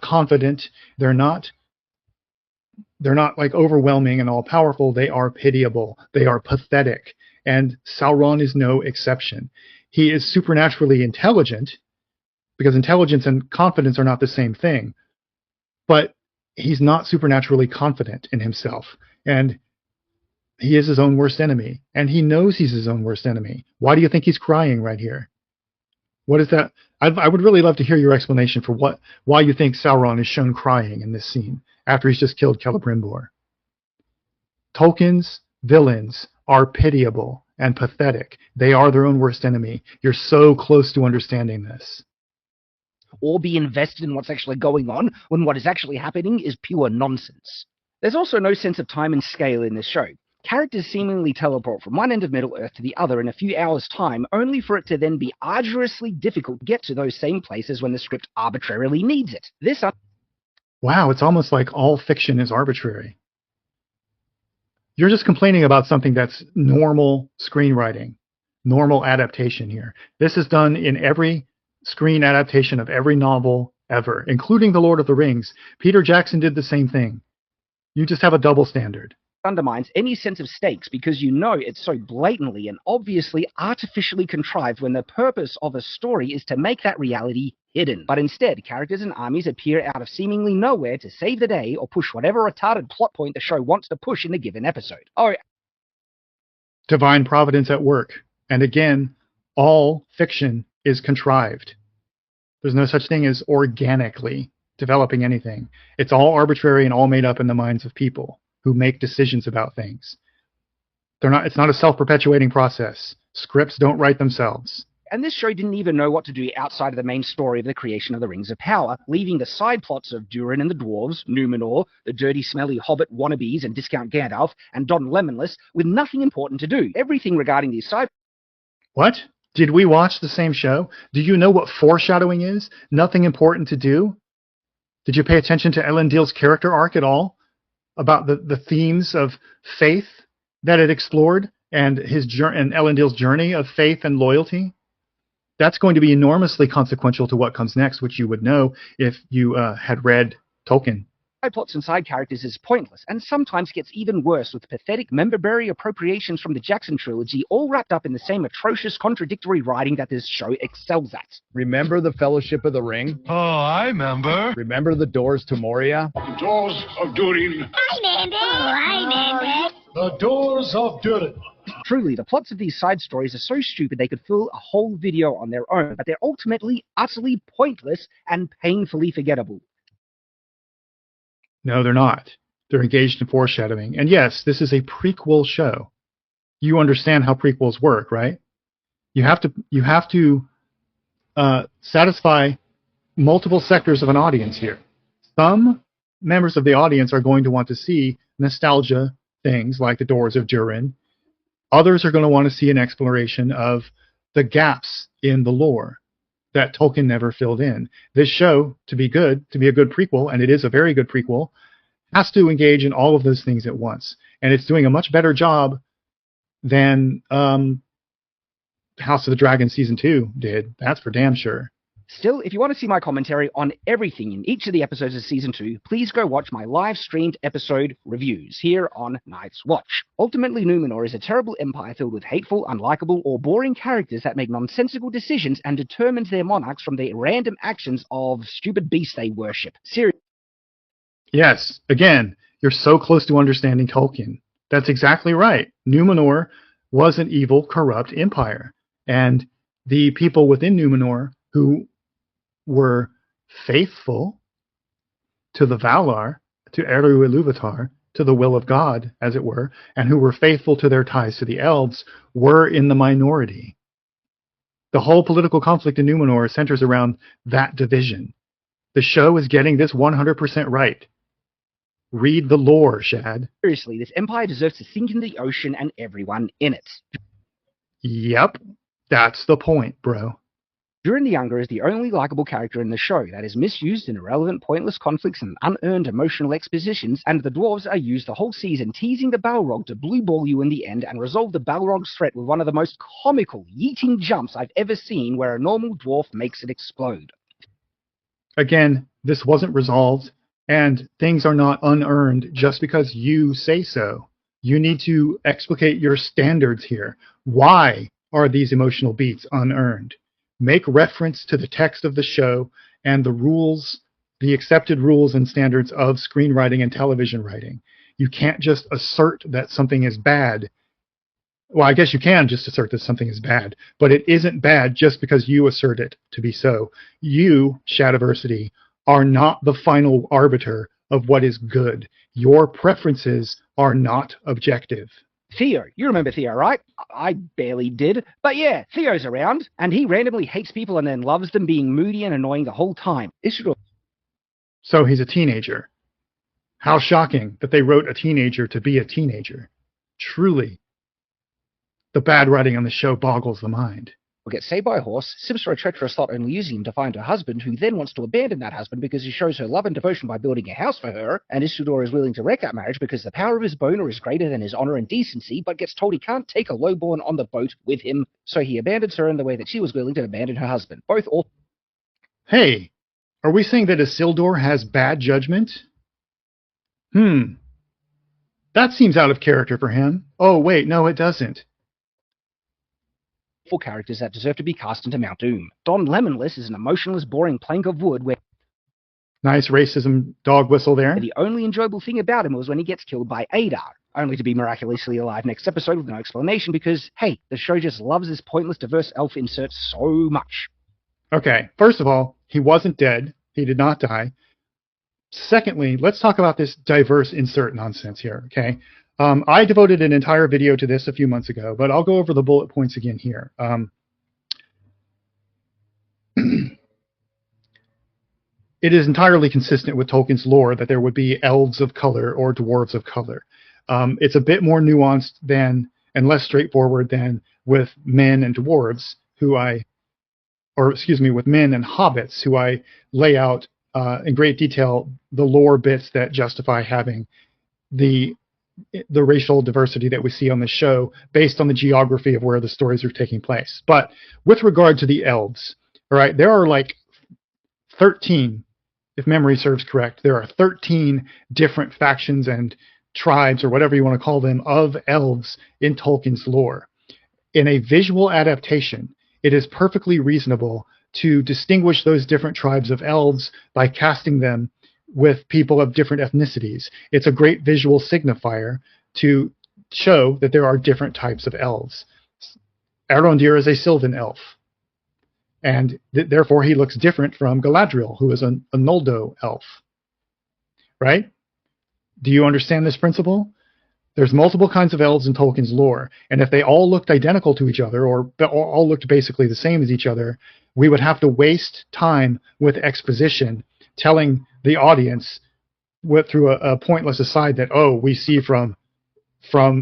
A: confident. They're not like overwhelming and all powerful. They are pitiable. They are pathetic. And Sauron is no exception. He is supernaturally intelligent, because intelligence and confidence are not the same thing. But he's not supernaturally confident in himself. And he is his own worst enemy. And he knows he's his own worst enemy. Why do you think he's crying right here? What is that? I would really love to hear your explanation for why you think Sauron is shown crying in this scene after he's just killed Celebrimbor. Tolkien's villains are pitiable and pathetic. They are their own worst enemy. You're so close to understanding this.
B: Or be invested in what's actually going on when what is actually happening is pure nonsense. There's also no sense of time and scale in this show. Characters seemingly teleport from one end of Middle-earth to the other in a few hours' time, only for it to then be arduously difficult to get to those same places when the script arbitrarily needs it.
A: Wow, it's almost like all fiction is arbitrary. You're just complaining about something that's normal screenwriting, normal adaptation here. This is done in every screen adaptation of every novel ever, including The Lord of the Rings. Peter Jackson did the same thing. You just have a double standard.
B: Undermines any sense of stakes because you know it's so blatantly and obviously artificially contrived when the purpose of a story is to make that reality hidden. But instead, characters and armies appear out of seemingly nowhere to save the day or push whatever retarded plot point the show wants to push in a given episode.
A: Divine providence at work. And again, all fiction is contrived. There's no such thing as organically developing anything. It's all arbitrary and all made up in the minds of people who make decisions about things. It's not a self-perpetuating process. Scripts don't write themselves.
B: And this show didn't even know what to do outside of the main story of the creation of the Rings of Power, leaving the side plots of Durin and the Dwarves, Numenor, the dirty, smelly Hobbit wannabes and Discount Gandalf, and Don Lemonless with nothing important to do. Everything regarding these side...
A: What? Did we watch the same show? Do you know what foreshadowing is? Nothing important to do? Did you pay attention to Elendil's character arc at all? About the themes of faith that it explored and Elendil's journey of faith and loyalty? That's going to be enormously consequential to what comes next, which you would know if you had read Tolkien.
B: Plots and side characters is pointless, and sometimes gets even worse with pathetic member-berry appropriations from the Jackson trilogy, all wrapped up in the same atrocious, contradictory writing that this show excels at.
I: Remember the Fellowship of the Ring?
J: Oh, I remember.
I: Remember the doors to Moria?
J: The doors of Durin.
E: I remember.
J: The doors of Durin.
B: Truly, the plots of these side stories are so stupid they could fill a whole video on their own, but they're ultimately utterly pointless and painfully forgettable.
A: No, they're not. They're engaged in foreshadowing. And yes, this is a prequel show. You understand how prequels work, right? You have to satisfy multiple sectors of an audience here. Some members of the audience are going to want to see nostalgia things like the Doors of Durin. Others are going to want to see an exploration of the gaps in the lore that Tolkien never filled in. This show, to be a good prequel, and it is a very good prequel, has to engage in all of those things at once. And it's doing a much better job than House of the Dragon Season 2 did. That's for damn sure.
B: Still, if you want to see my commentary on everything in each of the episodes of Season 2, please go watch my live-streamed episode reviews here on Night's Watch. Ultimately, Numenor is a terrible empire filled with hateful, unlikable, or boring characters that make nonsensical decisions and determines their monarchs from the random actions of stupid beasts they worship. Seriously.
A: Yes, again, you're so close to understanding Tolkien. That's exactly right. Numenor was an evil, corrupt empire. And the people within Numenor who were faithful to the Valar, to Eru Ilúvatar, to the will of God, as it were, and who were faithful to their ties to the elves, were in the minority. The whole political conflict in Numenor centers around that division. The show is getting this 100% right. Read the lore, Shad.
B: Seriously, this empire deserves to sink in the ocean and everyone in it.
A: Yep, that's the point, bro.
B: Durin the Younger is the only likable character in the show that is misused in irrelevant, pointless conflicts and unearned emotional expositions, and the dwarves are used the whole season teasing the Balrog to blue ball you in the end and resolve the Balrog's threat with one of the most comical yeeting jumps I've ever seen where a normal dwarf makes it explode.
A: Again, this wasn't resolved, and things are not unearned just because you say so. You need to explicate your standards here. Why are these emotional beats unearned? Make reference to the text of the show and the rules, the accepted rules and standards of screenwriting and television writing. You can't just assert that something is bad Well, I guess you can just assert that something is bad, but it isn't bad just because you assert it to be so. You, Shadiversity, are not the final arbiter of what is good. Your preferences are not objective.
B: Theo, you remember Theo, right? I barely did. But yeah, Theo's around, and he randomly hates people and then loves them, being moody and annoying the whole time.
A: So he's a teenager. How shocking that they wrote a teenager to be a teenager. Truly, the bad writing on the show boggles the mind.
B: Will get saved by a horse, sims for a treacherous thought, only using him to find her husband, who then wants to abandon that husband because he shows her love and devotion by building a house for her, and Isildur is willing to wreck that marriage because the power of his boner is greater than his honor and decency, but gets told he can't take a lowborn on the boat with him, so he abandons her in the way that she was willing to abandon her husband. Both awful.
A: Hey, are we saying that Isildur has bad judgment? That seems out of character for him. Oh, wait, no, it doesn't.
B: Characters that deserve to be cast into Mount Doom. Don Lemonless is an emotionless, boring plank of wood where
A: nice racism dog whistle there.
B: The only enjoyable thing about him was when he gets killed by Adar, only to be miraculously alive next episode with no explanation because, hey, the show just loves this pointless diverse elf insert so much.
A: Okay, first of all, he wasn't dead. He did not die. Secondly, let's talk about this diverse insert nonsense here, okay? I devoted an entire video to this a few months ago, but I'll go over the bullet points again here. It is entirely consistent with Tolkien's lore that there would be elves of color or dwarves of color. It's a bit more nuanced than and less straightforward than with men and dwarves, with men and hobbits, who I lay out in great detail the lore bits that justify having the racial diversity that we see on the show based on the geography of where the stories are taking place. But with regard to the elves, all right, there are like 13, if memory serves correct, there are 13 different factions and tribes, or whatever you want to call them, of elves in Tolkien's lore. In a visual adaptation, it is perfectly reasonable to distinguish those different tribes of elves by casting them with people of different ethnicities. It's a great visual signifier to show that there are different types of elves. Arondir is a Sylvan elf, and therefore he looks different from Galadriel, who is a Noldo elf. Right? Do you understand this principle? There's multiple kinds of elves in Tolkien's lore, and if they all looked identical to each other, or all looked basically the same as each other, we would have to waste time with exposition telling the audience through a pointless aside that, oh, we see from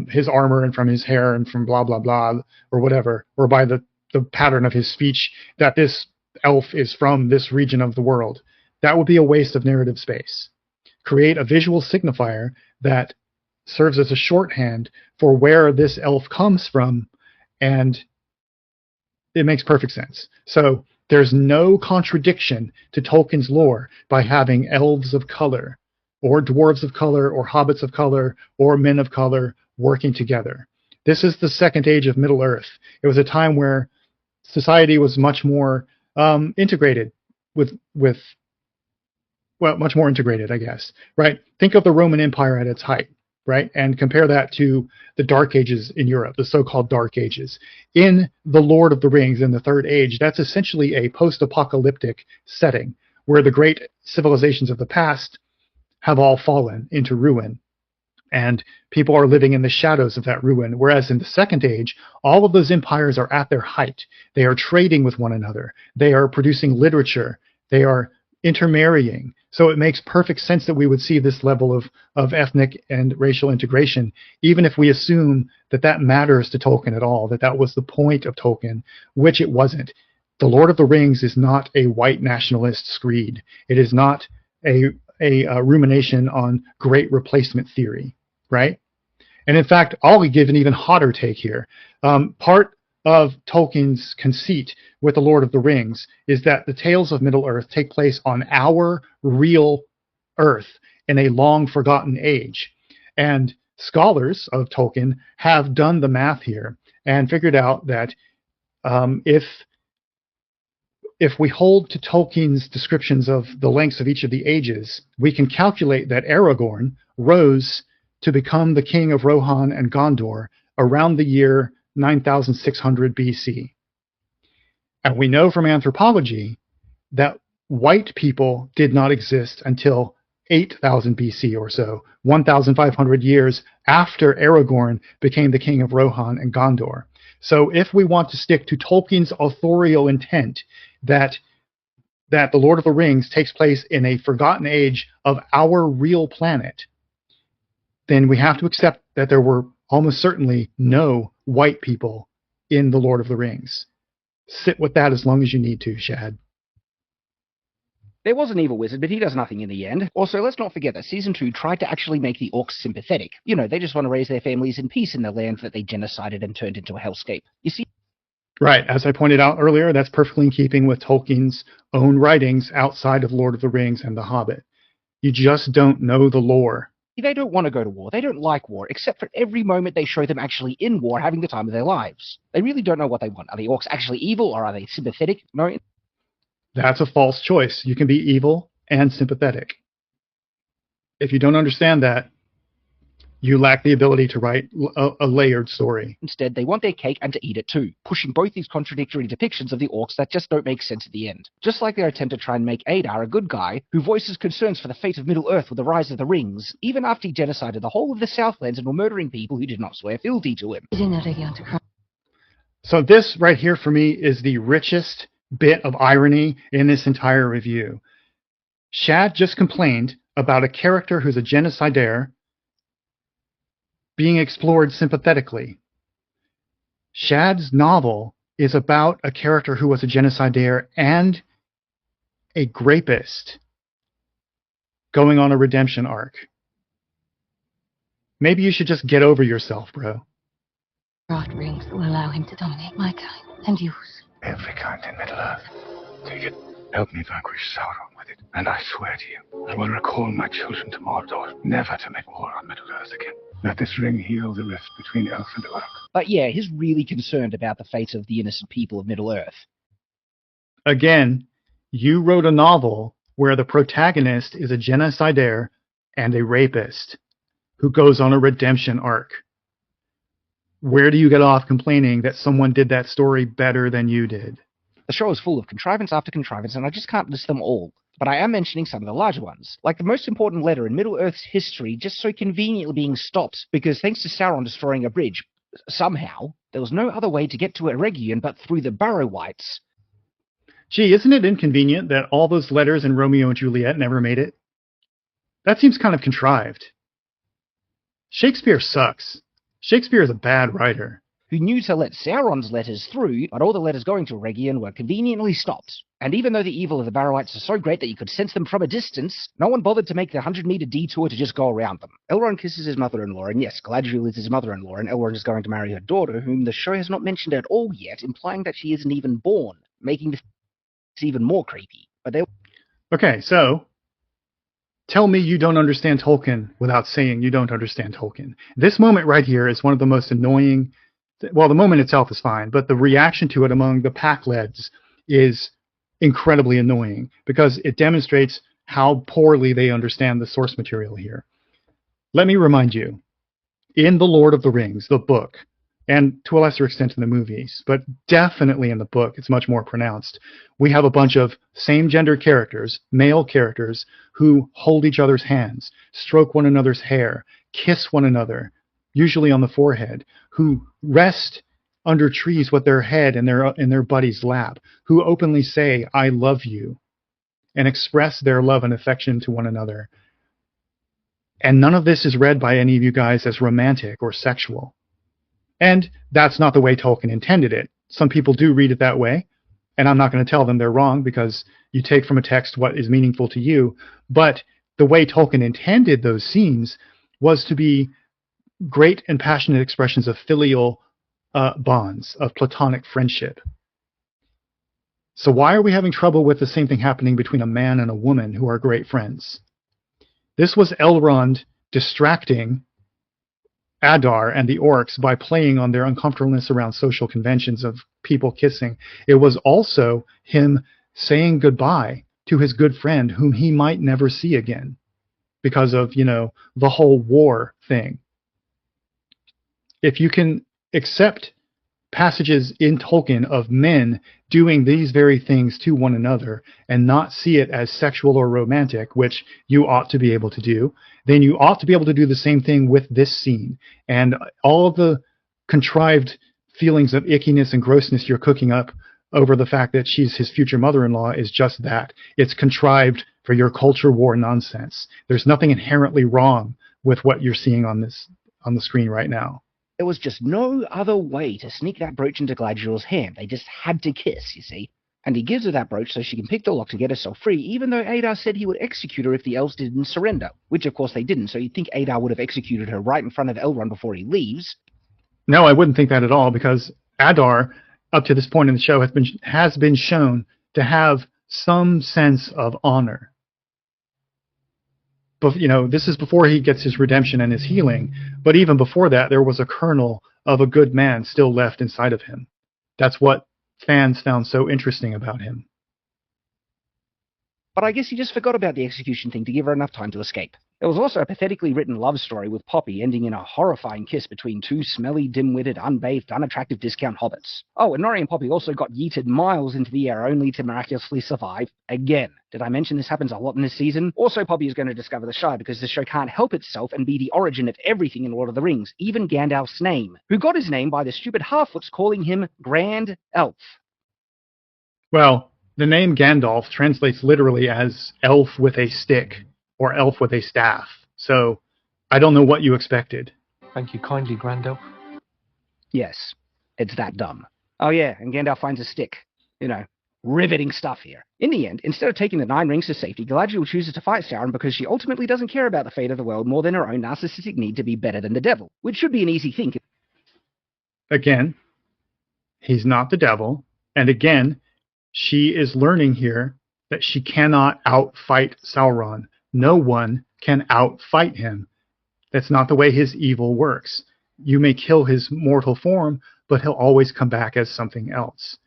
A: his armor and from his hair and from blah, blah, blah, or whatever, or by the pattern of his speech that this elf is from this region of the world. That would be a waste of narrative space. Create a visual signifier that serves as a shorthand for where this elf comes from, and it makes perfect sense. So there's no contradiction to Tolkien's lore by having elves of color, or dwarves of color, or hobbits of color, or men of color working together. This is the Second Age of Middle-earth. It was a time where society was much more integrated much more integrated, I guess, right? Think of the Roman Empire at its height, right? And compare that to the Dark Ages in Europe, the so-called Dark Ages. In The Lord of the Rings, in the Third Age, that's essentially a post-apocalyptic setting where the great civilizations of the past have all fallen into ruin, and people are living in the shadows of that ruin. Whereas in the Second Age, all of those empires are at their height. They are trading with one another. They are producing literature. They are intermarrying. So it makes perfect sense that we would see this level of ethnic and racial integration, even if we assume that matters to Tolkien at all, that was the point of Tolkien, which it wasn't. The Lord of the Rings is not a white nationalist screed. It is not a rumination on great replacement theory, right? And in fact, I'll give an even hotter take here. Part of Tolkien's conceit with The Lord of the Rings is that the tales of Middle-earth take place on our real Earth in a long-forgotten age. And scholars of Tolkien have done the math here and figured out that if we hold to Tolkien's descriptions of the lengths of each of the ages, we can calculate that Aragorn rose to become the king of Rohan and Gondor around the year 9,600 BC. And we know from anthropology that white people did not exist until 8,000 BC or so, 1,500 years after Aragorn became the king of Rohan and Gondor. So if we want to stick to Tolkien's authorial intent that The Lord of the Rings takes place in a forgotten age of our real planet, then we have to accept that there were almost certainly no white people in The Lord of the Rings. Sit with that as long as you need to, Shad.
B: There was an evil wizard, but he does nothing in the end. Also, let's not forget that Season 2 tried to actually make the orcs sympathetic. You know, they just want to raise their families in peace in the land that they genocided and turned into a hellscape. You see?
A: Right. As I pointed out earlier, that's perfectly in keeping with Tolkien's own writings outside of Lord of the Rings and The Hobbit. You just don't know the lore.
B: They don't want to go to war. They don't like war, except for every moment they show them actually in war, having the time of their lives. They really don't know what they want. Are the orcs actually evil, or are they sympathetic? No.
A: That's a false choice. You can be evil and sympathetic. If you don't understand that, you lack the ability to write a layered story.
B: Instead, they want their cake and to eat it too, pushing both these contradictory depictions of the orcs that just don't make sense at the end. Just like their attempt to try and make Adar a good guy, who voices concerns for the fate of Middle-earth with the rise of the rings, even after he genocided the whole of the Southlands and were murdering people who did not swear fealty to him.
A: So this right here for me is the richest bit of irony in this entire review. Shad just complained about a character who's a genocidaire being explored sympathetically. Shad's novel is about a character who was a genocidaire and a grapist going on a redemption arc. Maybe you should just get over yourself, bro.
D: Brought rings that will allow him to dominate my kind and use.
J: Every kind in Middle-earth. Take it. Help me vanquish Sauron with it. And I swear to you, I will recall my children to Mordor, never to make war on Middle-earth again. Let this ring heal the rift between elf and orc.
B: But yeah, he's really concerned about the fate of the innocent people of Middle-earth.
A: Again, you wrote a novel where the protagonist is a genocidaire and a rapist who goes on a redemption arc. Where do you get off complaining that someone did that story better than you did?
B: The show is full of contrivance after contrivance, and I just can't list them all. But I am mentioning some of the larger ones, like the most important letter in Middle-earth's history just so conveniently being stopped, because thanks to Sauron destroying a bridge, somehow, there was no other way to get to Eregion but through the Barrow-wights.
A: Gee, isn't it inconvenient that all those letters in Romeo and Juliet never made it? That seems kind of contrived. Shakespeare sucks. Shakespeare is a bad writer.
B: Who knew to let Sauron's letters through, but all the letters going to Eregion were conveniently stopped. And even though the evil of the Barrow-wights are so great that you could sense them from a distance, no one bothered to make the 100-meter detour to just go around them. Elrond kisses his mother-in-law, and yes, Galadriel is his mother-in-law, and Elrond is going to marry her daughter, whom the show has not mentioned at all yet, implying that she isn't even born, making this even more creepy. But they...
A: Okay, so tell me you don't understand Tolkien without saying you don't understand Tolkien. This moment right here is one of the most annoying. Well, the moment itself is fine, but the reaction to it among the pack-leds is incredibly annoying because it demonstrates how poorly they understand the source material here. Let me remind you, in The Lord of the Rings, the book, and to a lesser extent in the movies, but definitely in the book, it's much more pronounced, we have a bunch of same-gender characters, male characters, who hold each other's hands, stroke one another's hair, kiss one another, usually on the forehead, who rest under trees with their head in their buddy's lap, who openly say, "I love you," and express their love and affection to one another. And none of this is read by any of you guys as romantic or sexual. And that's not the way Tolkien intended it. Some people do read it that way, and I'm not going to tell them they're wrong because you take from a text what is meaningful to you. But the way Tolkien intended those scenes was to be great and passionate expressions of filial bonds, of platonic friendship. So why are we having trouble with the same thing happening between a man and a woman who are great friends? This was Elrond distracting Adar and the orcs by playing on their uncomfortableness around social conventions of people kissing. It was also him saying goodbye to his good friend whom he might never see again because of, the whole war thing. If you can accept passages in Tolkien of men doing these very things to one another and not see it as sexual or romantic, which you ought to be able to do, then you ought to be able to do the same thing with this scene. And all of the contrived feelings of ickiness and grossness you're cooking up over the fact that she's his future mother-in-law is just that. It's contrived for your culture war nonsense. There's nothing inherently wrong with what you're seeing on the screen right now.
B: There was just no other way to sneak that brooch into Galadriel's hand. They just had to kiss, you see. And he gives her that brooch so she can pick the lock to get herself free, even though Adar said he would execute her if the elves didn't surrender, which of course they didn't, so you'd think Adar would have executed her right in front of Elrond before he leaves.
A: No, I wouldn't think that at all, because Adar, up to this point in the show, has been shown to have some sense of honor. But, this is before he gets his redemption and his healing. But even before that, there was a kernel of a good man still left inside of him. That's what fans found so interesting about him.
B: But I guess he just forgot about the execution thing to give her enough time to escape. There was also a pathetically written love story with Poppy ending in a horrifying kiss between two smelly, dim-witted, unbathed, unattractive discount hobbits. Oh, and Nori and Poppy also got yeeted miles into the air only to miraculously survive again. Did I mention this happens a lot in this season? Also, Poppy is going to discover the Shire because the show can't help itself and be the origin of everything in Lord of the Rings, even Gandalf's name, who got his name by the stupid half-wits calling him Grand Elf.
A: Well, the name Gandalf translates literally as elf with a stick or elf with a staff. So I don't know what you expected.
G: Thank you kindly, Grand Elf.
B: Yes, it's that dumb. Oh yeah, and Gandalf finds a stick. Riveting stuff here. In the end, instead of taking the 9 rings to safety, Galadriel chooses to fight Sauron because she ultimately doesn't care about the fate of the world more than her own narcissistic need to be better than the devil, which should be an easy thing.
A: Again, he's not the devil. And again, she is learning here that she cannot outfight Sauron. No one can outfight him. That's not the way his evil works. You may kill his mortal form, but he'll always come back as something else.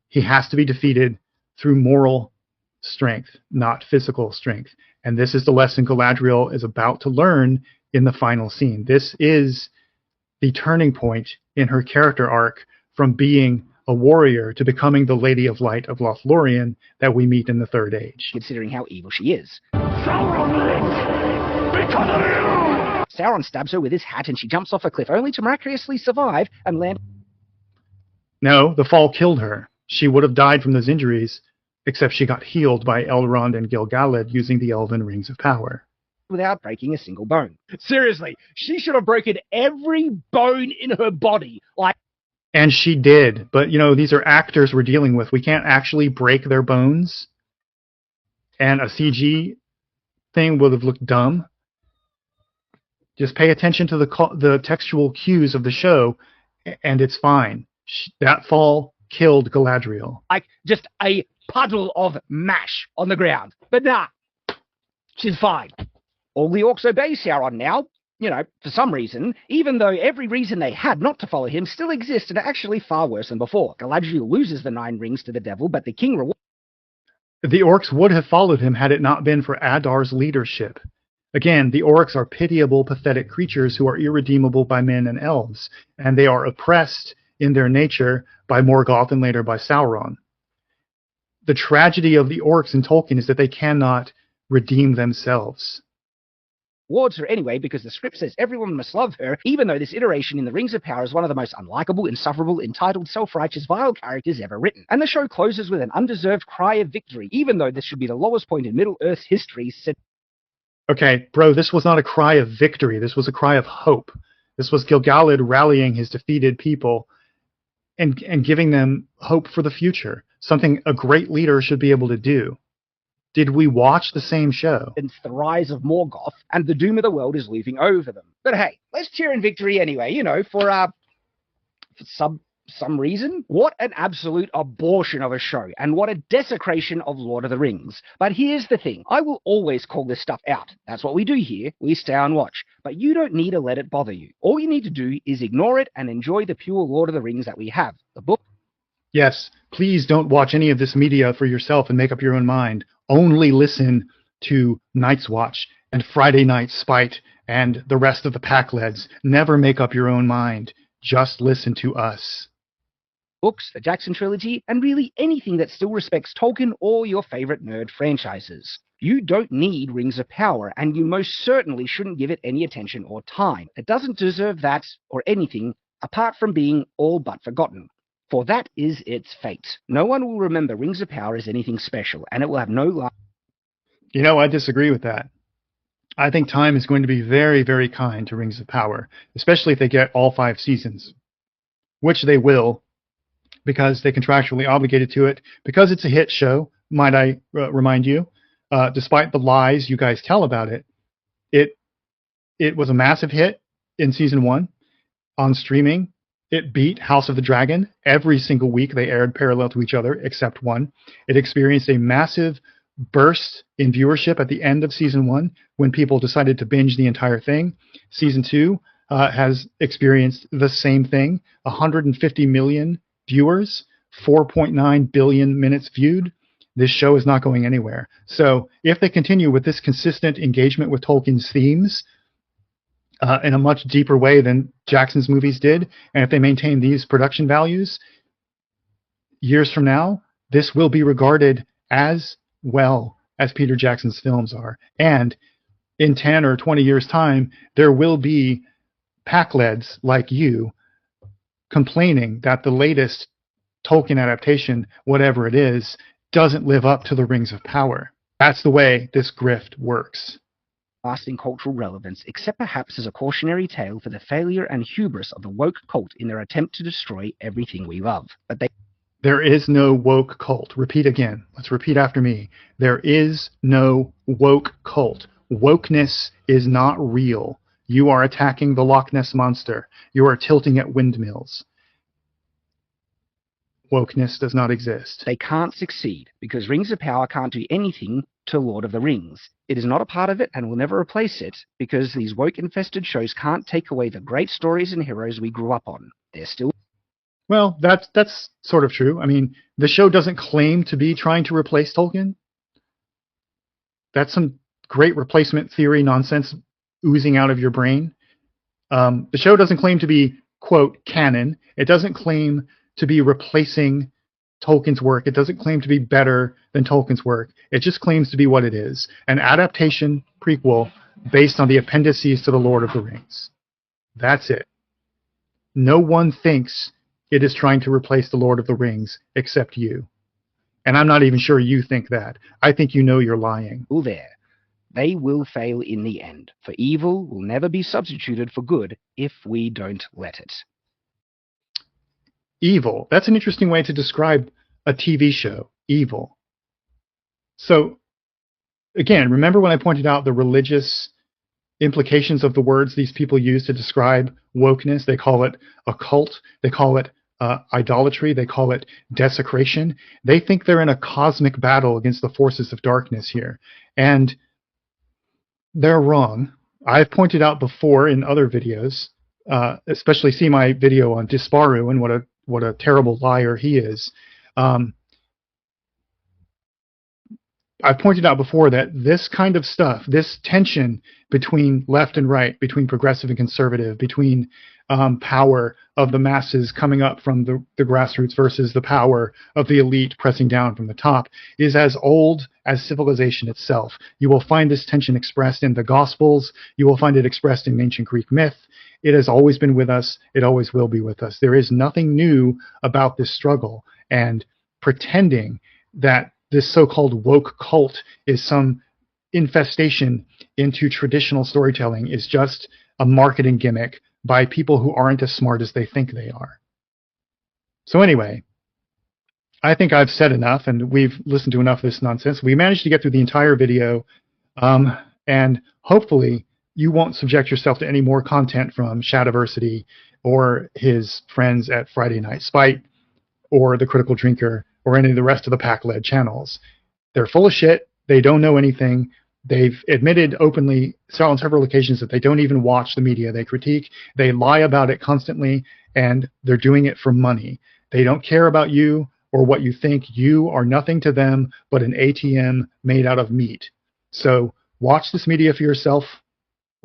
A: He has to be defeated through moral strength, not physical strength. And this is the lesson Galadriel is about to learn in the final scene. This is the turning point in her character arc from being a warrior to becoming the Lady of Light of Lothlorien that we meet in the Third Age.
B: Considering how evil she is.
C: Sauron lives because of you!
B: Sauron stabs her with his hat and she jumps off a cliff only to miraculously survive and land...
A: No, the fall killed her. She would have died from those injuries, except she got healed by Elrond and Gil-galad using the Elven Rings of Power.
B: Without breaking a single bone. Seriously, she should have broken every bone in her body,
A: And she did, but these are actors we're dealing with. We can't actually break their bones. And a CG thing would have looked dumb. Just pay attention to the textual cues of the show, and it's fine. That fall killed Galadriel.
B: Like just a puddle of mash on the ground. But nah, she's fine. All the orcs obey Sauron now. For some reason, even though every reason they had not to follow him still exists and are actually far worse than before. Galadriel loses the 9 rings to the devil, but the king rewards...
A: The orcs would have followed him had it not been for Adar's leadership. Again, the orcs are pitiable, pathetic creatures who are irredeemable by men and elves, and they are oppressed in their nature by Morgoth and later by Sauron. The tragedy of the orcs in Tolkien is that they cannot redeem themselves.
B: Rewards her anyway because the script says everyone must love her, even though this iteration in the Rings of Power is one of the most unlikable, insufferable, entitled, self-righteous, vile characters ever written. And the show closes with an undeserved cry of victory, even though this should be the lowest point in Middle-earth's history since...
A: Okay, bro, this was not a cry of victory. This was a cry of hope. This was Gil-galad rallying his defeated people and giving them hope for the future, something a great leader should be able to do. Did we watch the same show?
B: Since the rise of Morgoth, and the doom of the world is looming over them. But hey, let's cheer in victory anyway, for some reason. What an absolute abortion of a show, and what a desecration of Lord of the Rings. But here's the thing, I will always call this stuff out. That's what we do here, we stay on watch. But you don't need to let it bother you. All you need to do is ignore it and enjoy the pure Lord of the Rings that we have. The book.
A: Yes, please don't watch any of this media for yourself and make up your own mind. Only listen to Night's Watch and Friday Night Spite and the rest of the Packleds. Never make up your own mind. Just listen to us.
B: books, the Jackson trilogy, and really anything that still respects Tolkien or your favorite nerd franchises. You don't need Rings of Power, and you most certainly shouldn't give it any attention or time. It doesn't deserve that or anything apart from being all but forgotten. For that is its fate. No one will remember Rings of Power as anything special, and it will have no life.
A: You know, I disagree with that. I think time is going to be very, very kind to Rings of Power, especially if they get all 5 seasons, which they will, because they contractually obligated to it, because it's a hit show, might I remind you. Despite the lies you guys tell about it, it was a massive hit in season 1 on streaming. It beat House of the Dragon. Every single week they aired parallel to each other, except one. It experienced a massive burst in viewership at the end of season 1 when people decided to binge the entire thing. Season 2 has experienced the same thing. 150 million viewers, 4.9 billion minutes viewed. This show is not going anywhere. So if they continue with this consistent engagement with Tolkien's themes in a much deeper way than Jackson's movies did, and if they maintain these production values, years from now, this will be regarded as well as Peter Jackson's films are. And in 10 or 20 years' time, there will be pack-leds like you complaining that the latest Tolkien adaptation, whatever it is, doesn't live up to the Rings of Power. That's the way this grift works.
B: Lasting cultural relevance, except perhaps as a cautionary tale for the failure and hubris of the woke cult in their attempt to destroy everything we love. But
A: there is no woke cult. Repeat again. Let's repeat after me. There is no woke cult. Wokeness is not real. You are attacking the Loch Ness Monster. You are tilting at windmills. Wokeness does not exist.
B: They can't succeed because Rings of Power can't do anything to Lord of the Rings. It is not a part of it and will never replace it because these woke-infested shows can't take away the great stories and heroes we grew up on. They're still...
A: Well, that's sort of true. I mean, the show doesn't claim to be trying to replace Tolkien. That's some great replacement theory nonsense oozing out of your brain. The show doesn't claim to be, quote, canon. It doesn't claim to be replacing Tolkien's work. It doesn't claim to be better than Tolkien's work. It just claims to be what it is, an adaptation prequel based on the appendices to The Lord of the Rings. That's it. No one thinks it is trying to replace The Lord of the Rings except you. And I'm not even sure you think that. I think you know you're lying.
B: There. They will fail in the end, for evil will never be substituted for good if we don't let it.
A: Evil. That's an interesting way to describe a TV show. Evil. So, again, remember when I pointed out the religious implications of the words these people use to describe wokeness? They call it a cult. They call it idolatry. They call it desecration. They think they're in a cosmic battle against the forces of darkness here. And they're wrong. I've pointed out before in other videos, especially see my video on Disparu and what a terrible liar he is. I've pointed out before that this kind of stuff, this tension between left and right, between progressive and conservative, between power of the masses coming up from the grassroots versus the power of the elite pressing down from the top, is as old as civilization itself. You will find this tension expressed in the Gospels. You will find it expressed in ancient Greek myth. It has always been with us. It always will be with us. There is nothing new about this struggle. And pretending that this so-called woke cult is some infestation into traditional storytelling is just a marketing gimmick by people who aren't as smart as they think they are. So anyway, I think I've said enough, and we've listened to enough of this nonsense. We managed to get through the entire video, and hopefully you won't subject yourself to any more content from Shadiversity or his friends at Friday Night Spite or The Critical Drinker or any of the rest of the pack-led channels. They're full of shit. They don't know anything. They've admitted openly on several occasions that they don't even watch the media they critique. They lie about it constantly, and they're doing it for money. They don't care about you or what you think. You are nothing to them but an ATM made out of meat. So watch this media for yourself.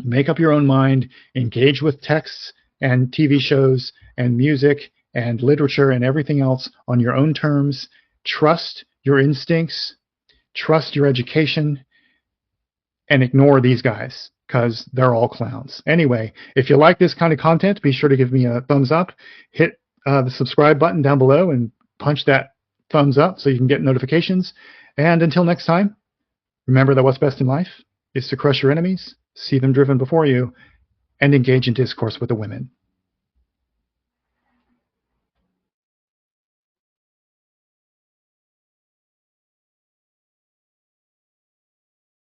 A: Make up your own mind. Engage with texts and TV shows and music and literature and everything else on your own terms. Trust your instincts, trust your education, and ignore these guys because they're all clowns. Anyway, if you like this kind of content, be sure to give me a thumbs up. Hit the subscribe button down below and punch that thumbs up so you can get notifications. And until next time, remember that what's best in life is to crush your enemies, see them driven before you, and engage in discourse with the women.